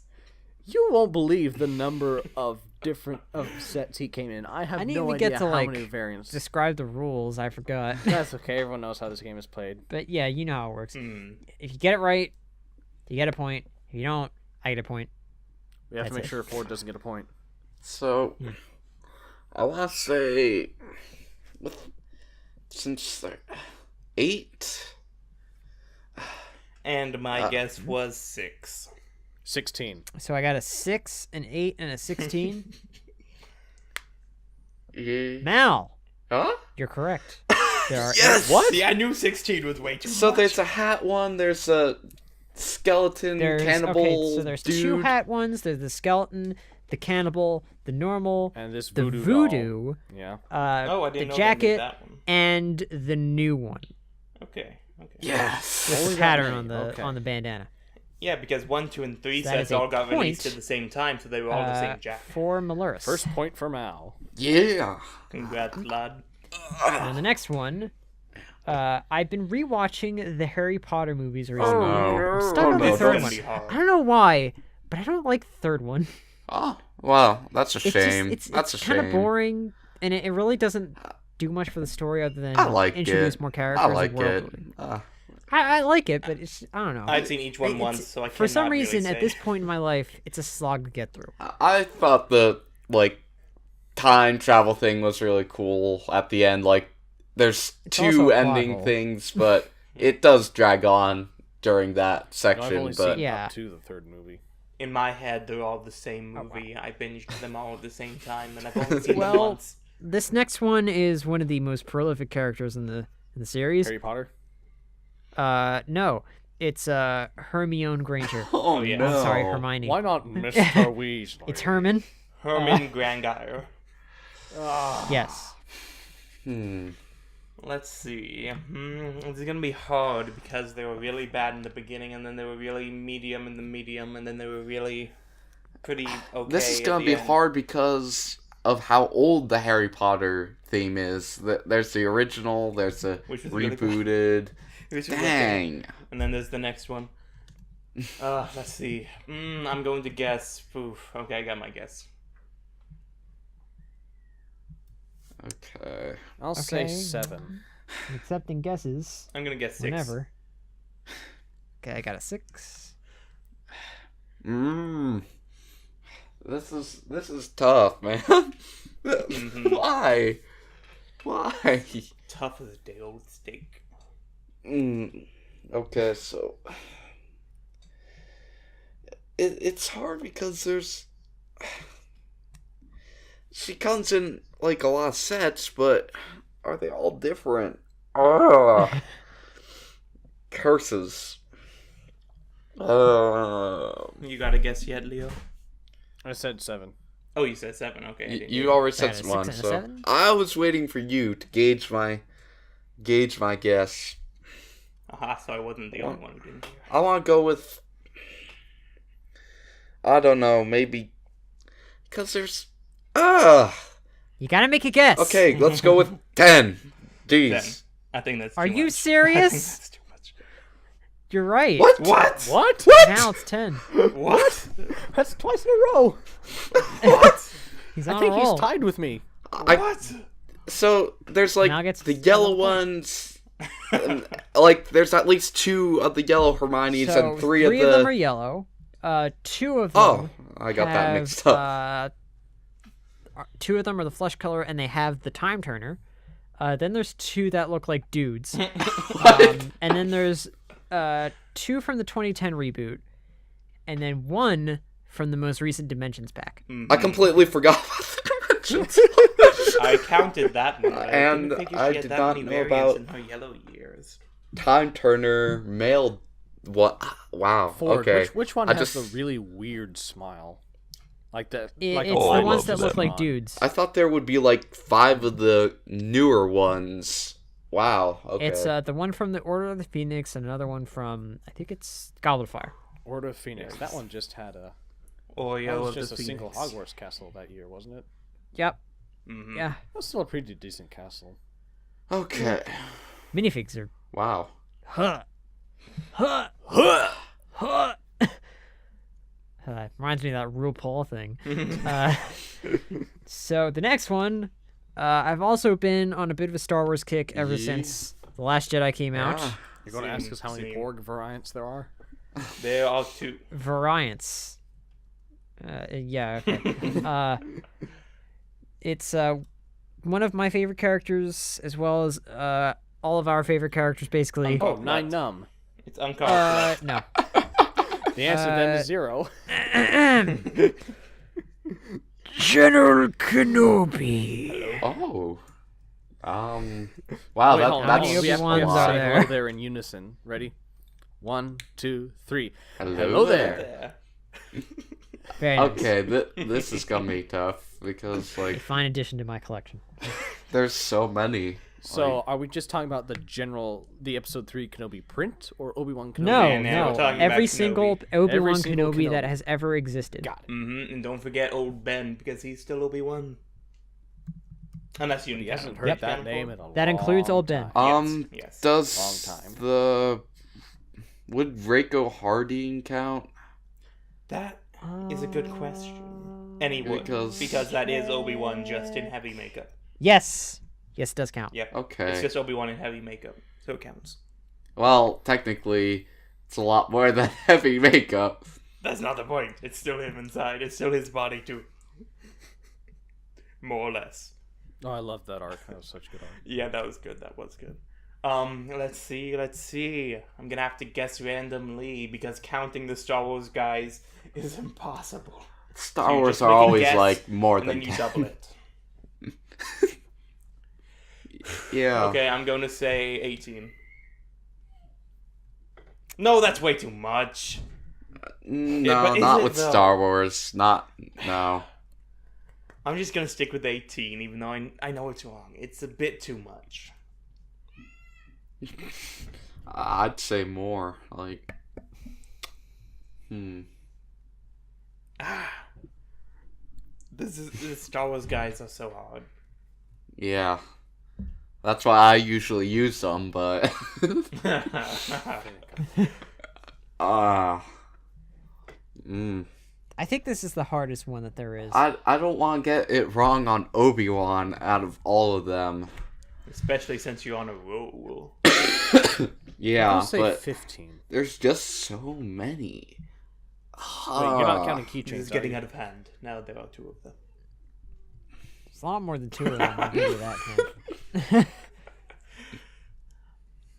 You won't believe the number of different sets he came in. I have I didn't no even idea get to how like many variants. describe the rules. I forgot. That's okay. Everyone knows how this game is played. But yeah, you know how it works. Hmm. If you get it right, you get a point. If you don't, I get a point. We have to That's make it. sure Ford doesn't get a point. So, I want to say, since they're 8. And my guess was 6. 16. So I got a 6, an 8, and a 16. Yeah. Mal, Huh? you're correct. There are Yes. What? See, I knew 16 was way too So much. there's a hat one. There's a skeleton cannibal okay, so there's dude. 2 hat ones. There's the skeleton, the cannibal, the normal, And this the voodoo. voodoo, Yeah. Oh, I the didn't know jacket, they made that one. and the new one Okay. Yes. with Only the that pattern many, on the okay. on the bandana. Yeah, because 1, 2, and 3 So that sets is a all got released point, at the same time, so they were all the same jacket. For Malurus. First point for Mal. Yeah. Congrats, lad. And the next one, I've been rewatching the Harry Potter movies recently. no. I'm stuck on the no, third that's one. gonna be hard. I don't know why, but I don't like the third one. Oh, well, that's a It's shame. just That's it's a kind shame. of boring, and it really doesn't do much for the story other than I like introduce it. more characters. I like and world it. building. I like it, but it's I don't know. I've seen each one It's- once, so I for some cannot really reason, at say. this point in my life, it's a slog to get through. I thought the time travel thing was really cool at the end. Like, there's It's also two a plot ending hole. things, but it does drag on during that I've section. only But seen Yeah. up to the third movie. In my head, they're all the same Oh, movie. I binged them all at the same time, and I've only seen them Well, once. This next one is one of the most prolific characters in the series. Harry Potter? No, it's Hermione Granger. oh yeah. no, Sorry, Hermione. Why not Mr. Weasley? It's Herman. Herman Grangire. Yes. Let's see. It's gonna be hard because they were really bad in the beginning, and then they were really medium in the medium, and then they were really pretty okay. this is at gonna the be end. hard because of how old the Harry Potter theme is. There's the original. There's the Which was really cool. rebooted. Which is okay. Dang. And then there's the next one. Let's see. I'm going to guess. Oof. Okay, I got my guess. Okay. I'll say Okay. 7. I'm accepting guesses I'm gonna guess 6. whenever. Okay, I got a 6. This is tough, man. Why? Why? Tough as a day old steak. Okay, so it's hard because she comes in like a lot of sets, but are they all different? Curses. You got a guess yet, Leo? I said 7. Oh, you said 7. Okay. I didn't You hear already I got said a 6 one, and a so 7? I was waiting for you to gauge my guess. Aha, so I wasn't the only one who didn't hear. I want to go with, I don't know, maybe because there's You gotta make a guess. okay, let's go with 10. Jeez. I think that's too Are you much. serious? I think that's too much. You're right. What? What? Now it's 10. What? That's twice in a row. He's I on think a roll. he's tied with me. What? So there's like Now gets the yellow another point. ones. Like there's at least 2 of the yellow Hermiones So, and 3 of the. them are yellow. 2 of them. Oh, I got that mixed up. 2 of them are the flesh color, and they have the time turner. Then there's 2 that look like dudes. And then there's 2 from the 2010 reboot, and then 1 from the most recent Dimensions pack. I completely forgot about the dimensions. I counted that one. But And I didn't figure I she had did that not many know variants about- in her yellow years. Time Turner, male. What? Wow. Ford, Okay. which one I has just- the really weird smile? Like that. It's like a the Pokemon ones that look like Pokemon. dudes. I thought there would be like 5 of the newer ones. Wow. Okay. It's the one from the Order of the Phoenix and another one from, I think it's Goblet of Fire. Order of Phoenix. That one just had a. Oh, yeah, That was of just the a single Phoenix. Hogwarts castle that year, wasn't it? Yep. Mhm. Yeah. That was still a pretty decent castle. Okay. Minifigs are. Wow. Huh. Huh. Huh. Reminds me of that RuPaul thing. So the next one, I've also been on a bit of a Star Wars kick ever Yeah. since The Last Jedi came out. Yeah. You're going to ask us how many Same. Borg variants there are? There are 2. Variants. Yeah. Okay. It's one of my favorite characters, as well as all of our favorite characters, basically. Oh, what? 9 Numb. It's uncomfortable. No. The answer then is 0. General Kenobi. Oh. Wow. Wait, hold on. that's we have to Obi-Wan's say out hello there. there in unison. Ready? 1, 2, 3. Hello, Hello there. Very nice. Okay, this is gonna be tough because A like fine addition to my collection. there's so many. So, are we just talking about the episode 3 Kenobi print or Obi-Wan Kenobi? No, Yeah, we're no. talking about Every Kenobi. single Obi-Wan single Kenobi that Kenobi. has ever existed. Got it. And don't forget old Ben, because he's still Obi-Wan. Unless you He hasn't heard Yep. that name in a That includes long Old Ben. time. Yes. Does Long time. would Reiko Harding count? That is a good question. And he would, Because- because that is Obi-Wan just in heavy makeup. Yes. Yes, it does count. Yep. Okay. It's just Obi-Wan in heavy makeup, so it counts. Well, technically, it's a lot more than heavy makeup. That's not the point. It's still him inside. It's still his body too. More or less. Oh, I love that arc. That was such good arc. Yeah, that was good. That was good. Let's see. I'm gonna have to guess randomly because counting the Star Wars guys is impossible. Star You Wars just are make a always guess, like more And than then you 10. double it. Yeah. Okay, I'm gonna say 18. No, that's way too much. No, but is not it, with though? Star Wars. No. I'm just gonna stick with 18, even though I know it's wrong. It's a bit too much. I'd say more. Like, The Star Wars guys are so hard. yeah. That's why I usually use them, but The I think this is the hardest one that there is. I don't want to get it wrong on Obi-Wan out of all of them. Especially since you're on a roll. Yeah, I'll say but 15. there's just so many. Wait, you're not counting This keychains. is getting out of hand. Now there are 2 of them. It's a lot more than 2 of them. I'll give you that hint.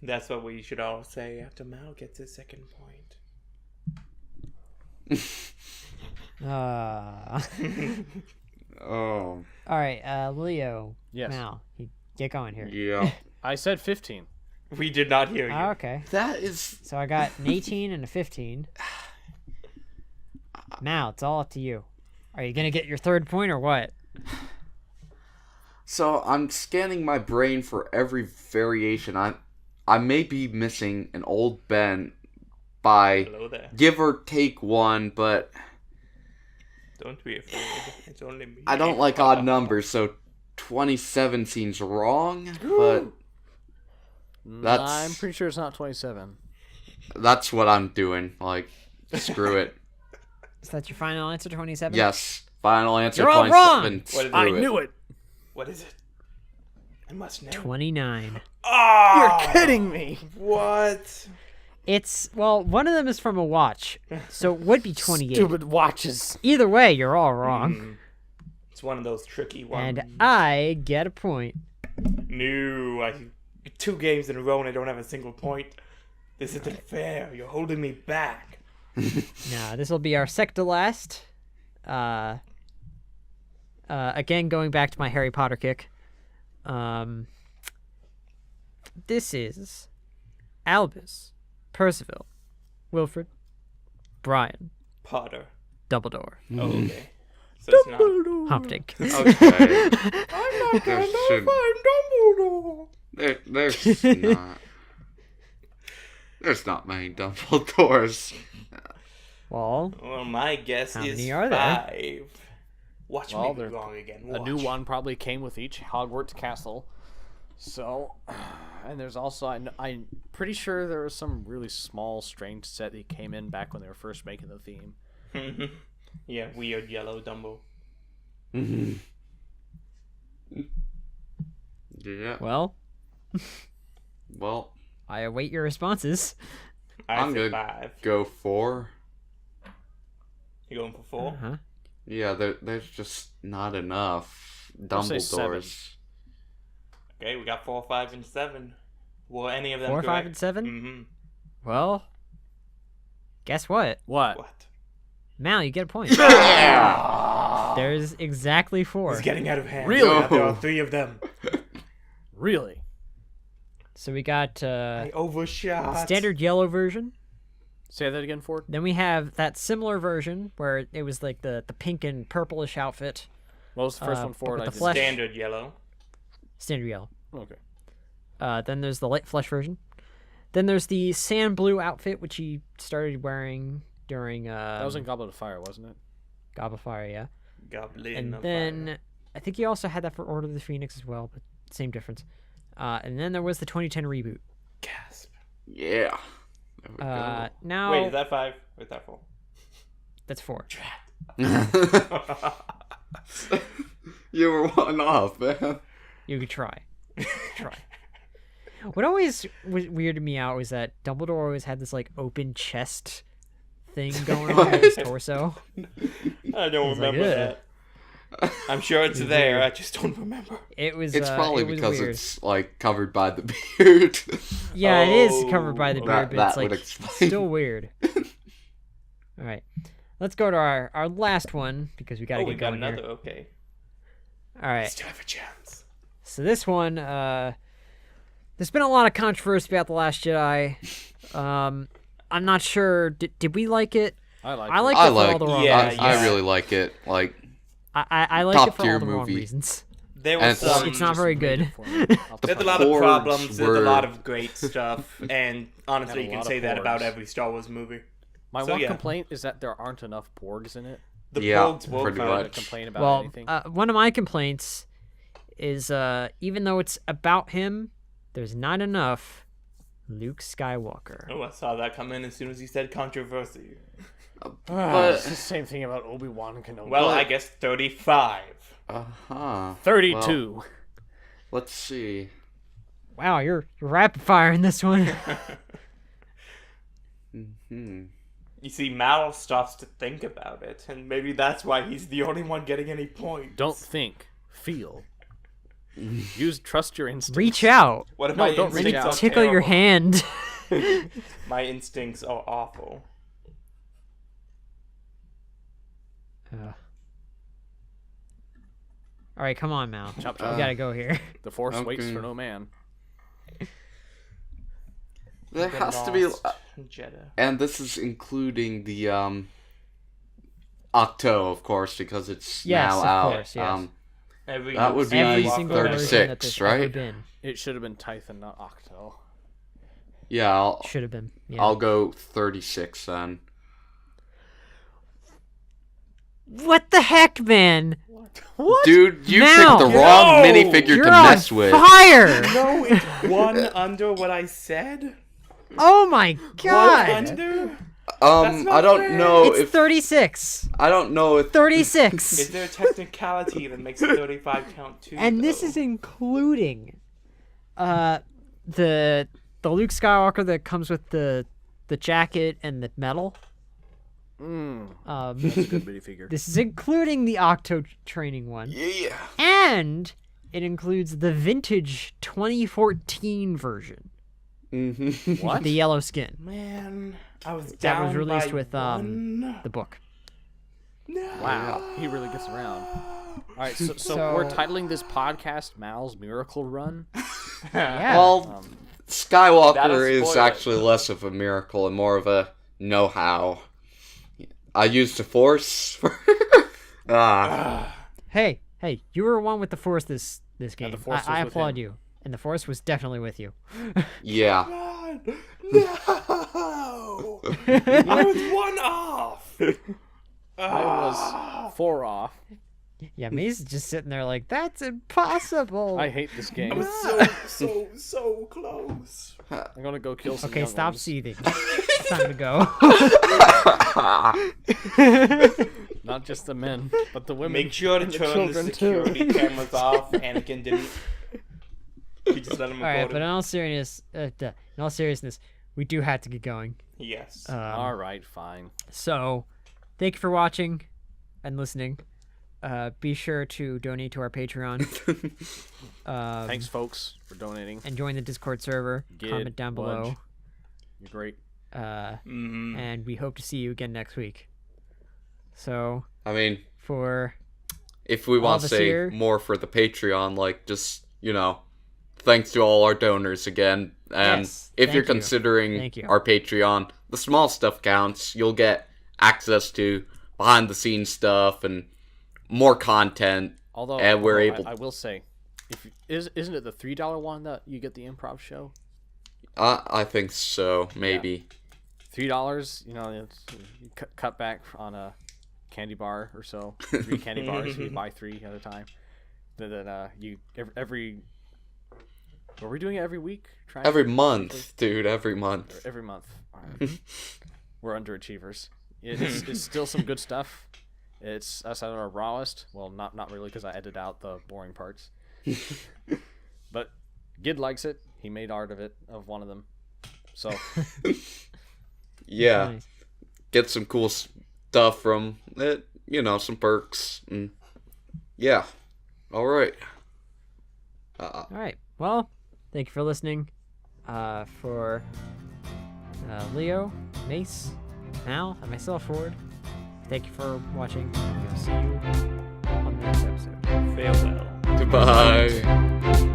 That's what we should all say after Mal gets his second point. Oh. All right, Leo. Yes. Mal, get going here. Yeah. I said 15. We did not hear you. Oh, okay. That is... So I got an 18 and a 15. Mal, it's all up to you. Are you gonna get your 3rd point or what? So I'm scanning my brain for every variation. I may be missing an old Ben by Hello there. give or take 1, but Don't be afraid. It's only me. I don't like odd numbers, so 27 seems wrong, but that's I'm pretty sure it's not 27. that's what I'm doing. Like, screw it. Is that your final answer, 27? Yes. Final answer, You're all 27. wrong! What is it? I Screw knew it. What is it? I must know. 29. Ah! You're kidding me. What? It's, well, one of them is from a watch, so it would be 28. Stupid watches. Either way, you're all wrong. It's one of those tricky ones. And I get a point. No, 2 games in a row and I don't have a single point. This isn't fair. You're holding me back. Now, this will be our second to last. Again, going back to my Harry Potter kick. This is Albus, Percival, Wilfred, Brian, Potter. Dumbledore, Oh, okay. So it's not. Humperdinck. Okay. I'm not There gonna should- find Dumbledore. There's not. There's not many Dumbledores. Well, Well, my guess How is many are there? 5. Watch Well, me be there- wrong again. A new Watch. one probably came with each Hogwarts castle. So, and there's also, I'm pretty sure there was some really small, strange set that came in back when they were first making the theme. Yeah, weird yellow Dumbo. Yeah. well, Well, I await your responses. I'm say good. 5. go 4. You going for 4? Uh-huh. Yeah, there's just not enough I'll say 7. Dumbledores. Okay, we got 4, 5, and 7. Were any of them 4, 5, correct? and 7? Mm-hmm. Well, guess what? What? What? Mal, you get a point. Yeah. There's exactly 4. It's getting out of hand. Really? Yeah, there are 3 of them. Really? So we got I overshot. standard yellow version. Say that again, Ford. Then we have that similar version where it was like the pink and purplish outfit. What was the first one, but Ford? with I the did- flesh. Standard yellow. Standard yellow. Okay. Then there's the light flesh version. Then there's the sand blue outfit, which he started wearing during That was in Goblet of Fire, wasn't it? Goblet of Fire, yeah. Goblin And of then Fire. I think he also had that for Order of the Phoenix as well, but same difference. And then there was the 2010 reboot. Gasp. Yeah. There we go. Now Wait, is that 5 or is that 4? that's 4. You were one off, man. You could try. Try. What always was weirded me out was that Dumbledore always had this like open chest thing going on with his torso. I don't It's like, remember "Ugh." that. I'm sure it's there. I just don't remember. It was. It's probably it was because weird. it's like covered by the beard. Yeah, it is covered by the Oh, beard, but that it's like would explain. still weird. All right, let's go to our last one because we gotta Oh, get we got going another. here. Okay. All right, Still have a chance. so this one, there's been a lot of controversy about the Last Jedi. I'm not sure. Did we like it? I like I it. liked I it for all like. the wrong Yeah, reasons. I really like it. Like, I liked top it for all tier the wrong movie. reasons. There And was it's- some. It's not very good. There's a lot of Hordes problems. There's a were- lot of great stuff, and honestly, And a you can lot say of that about hordes. every Star Wars movie. My So, one yeah. complaint is that there aren't enough Borgs in it. The Yeah, Porgs were pretty If I good. were to much. complain about Well, anything. one of my complaints is even though it's about him, there's not enough Luke Skywalker. Oh, I saw that come in as soon as you said controversy. But It's the same thing about Obi-Wan Kenobi. Well, I guess 35. 32. Well, let's see. Wow, you're rapid firing this one. You see, Mal starts to think about it, and maybe that's why he's the only one getting any points. Don't think. Feel. Trust your instincts. Reach out. What if No, my don't reach instincts out. are Tickle your terrible? hand. My instincts are awful. All right, come on, Mal. Chop, We chop. gotta go here. The Force waits Okay. for no man. There The has to be, lost Jeddah. and this is including the Octo, of course, because it's Yes, now of out. course, yes. Every That would be Every Skywalker- single version that 36, there's ever right? been It should have been Tython, not Octo. Yeah, should have been. Yeah. I'll go 36 then. What the heck, man? Dude, you Now. picked the wrong No! minifigure You're to on mess with. fire! No, it's one under what I said. Oh my One god! under. That's not I don't fair. know It's if 36. I don't know if 36. Is there a technicality that makes 35 count too? And this is including the Luke Skywalker that comes with the jacket and the medal. That's a good minifigure. This is including the Octo training one. yeah. And it includes the vintage 2014 version. What? The yellow skin. Man, I was That down was released by with one. the book. Wow, he really gets around. All right, so So- we're titling this podcast Mal's Miracle Run. Yeah. Well, That Skywalker is is spoiler. actually less of a miracle and more of a know-how. I used the Force for... Hey, you were one with the Force this game. the Force I was with applaud him. you. And the Force was definitely with you. yeah. God, no! I was one off. I was 4 off. Yeah, Maze is just sitting there like, that's impossible. I hate this I game. was so close. I'm gonna go kill some Okay, young stop ones. seething. It's time to go. Not just the men, but the women. Make sure to and the turn the children too. security cameras off. Anakin didn't. He just let him All right, record but in all seriousness, we do have to get going. Yes. All right, fine. So, thank you for watching and listening. Be sure to donate to our Patreon. Thanks, folks, for donating. And join the Discord server. Gid, Comment down below. Budge. You're great. And we hope to see you again next week. So, I mean, for if we All want of to us say here. more for the Patreon, like, just, thanks to all our donors again. And Yes, if you're thank you. considering Thank you. our Patreon, the small stuff counts. You'll get access to behind-the-scenes stuff and more content. Although, And we're able- I will say, isn't it the $3 one that you get the improv show? I think so, maybe. $3, it's, you cut back on a candy bar or so. 3 candy bars, you buy 3 at a time. Then you every. Are we doing it every week? Trying Every to- month, dude, every month. Every month. All right. We're underachievers. It's still some good stuff. It's us at our rawest. Well, not really, because I edited out the boring parts. But Gid likes it. He made art of it, of one of them. So Yeah. Nice. Get some cool stuff from it, some perks. And yeah. All right. All right. Well, thank you for listening. For Leo, Mace, Mal, and myself, Ford, thank you for watching. We'll see you on the next episode. Farewell. Goodbye.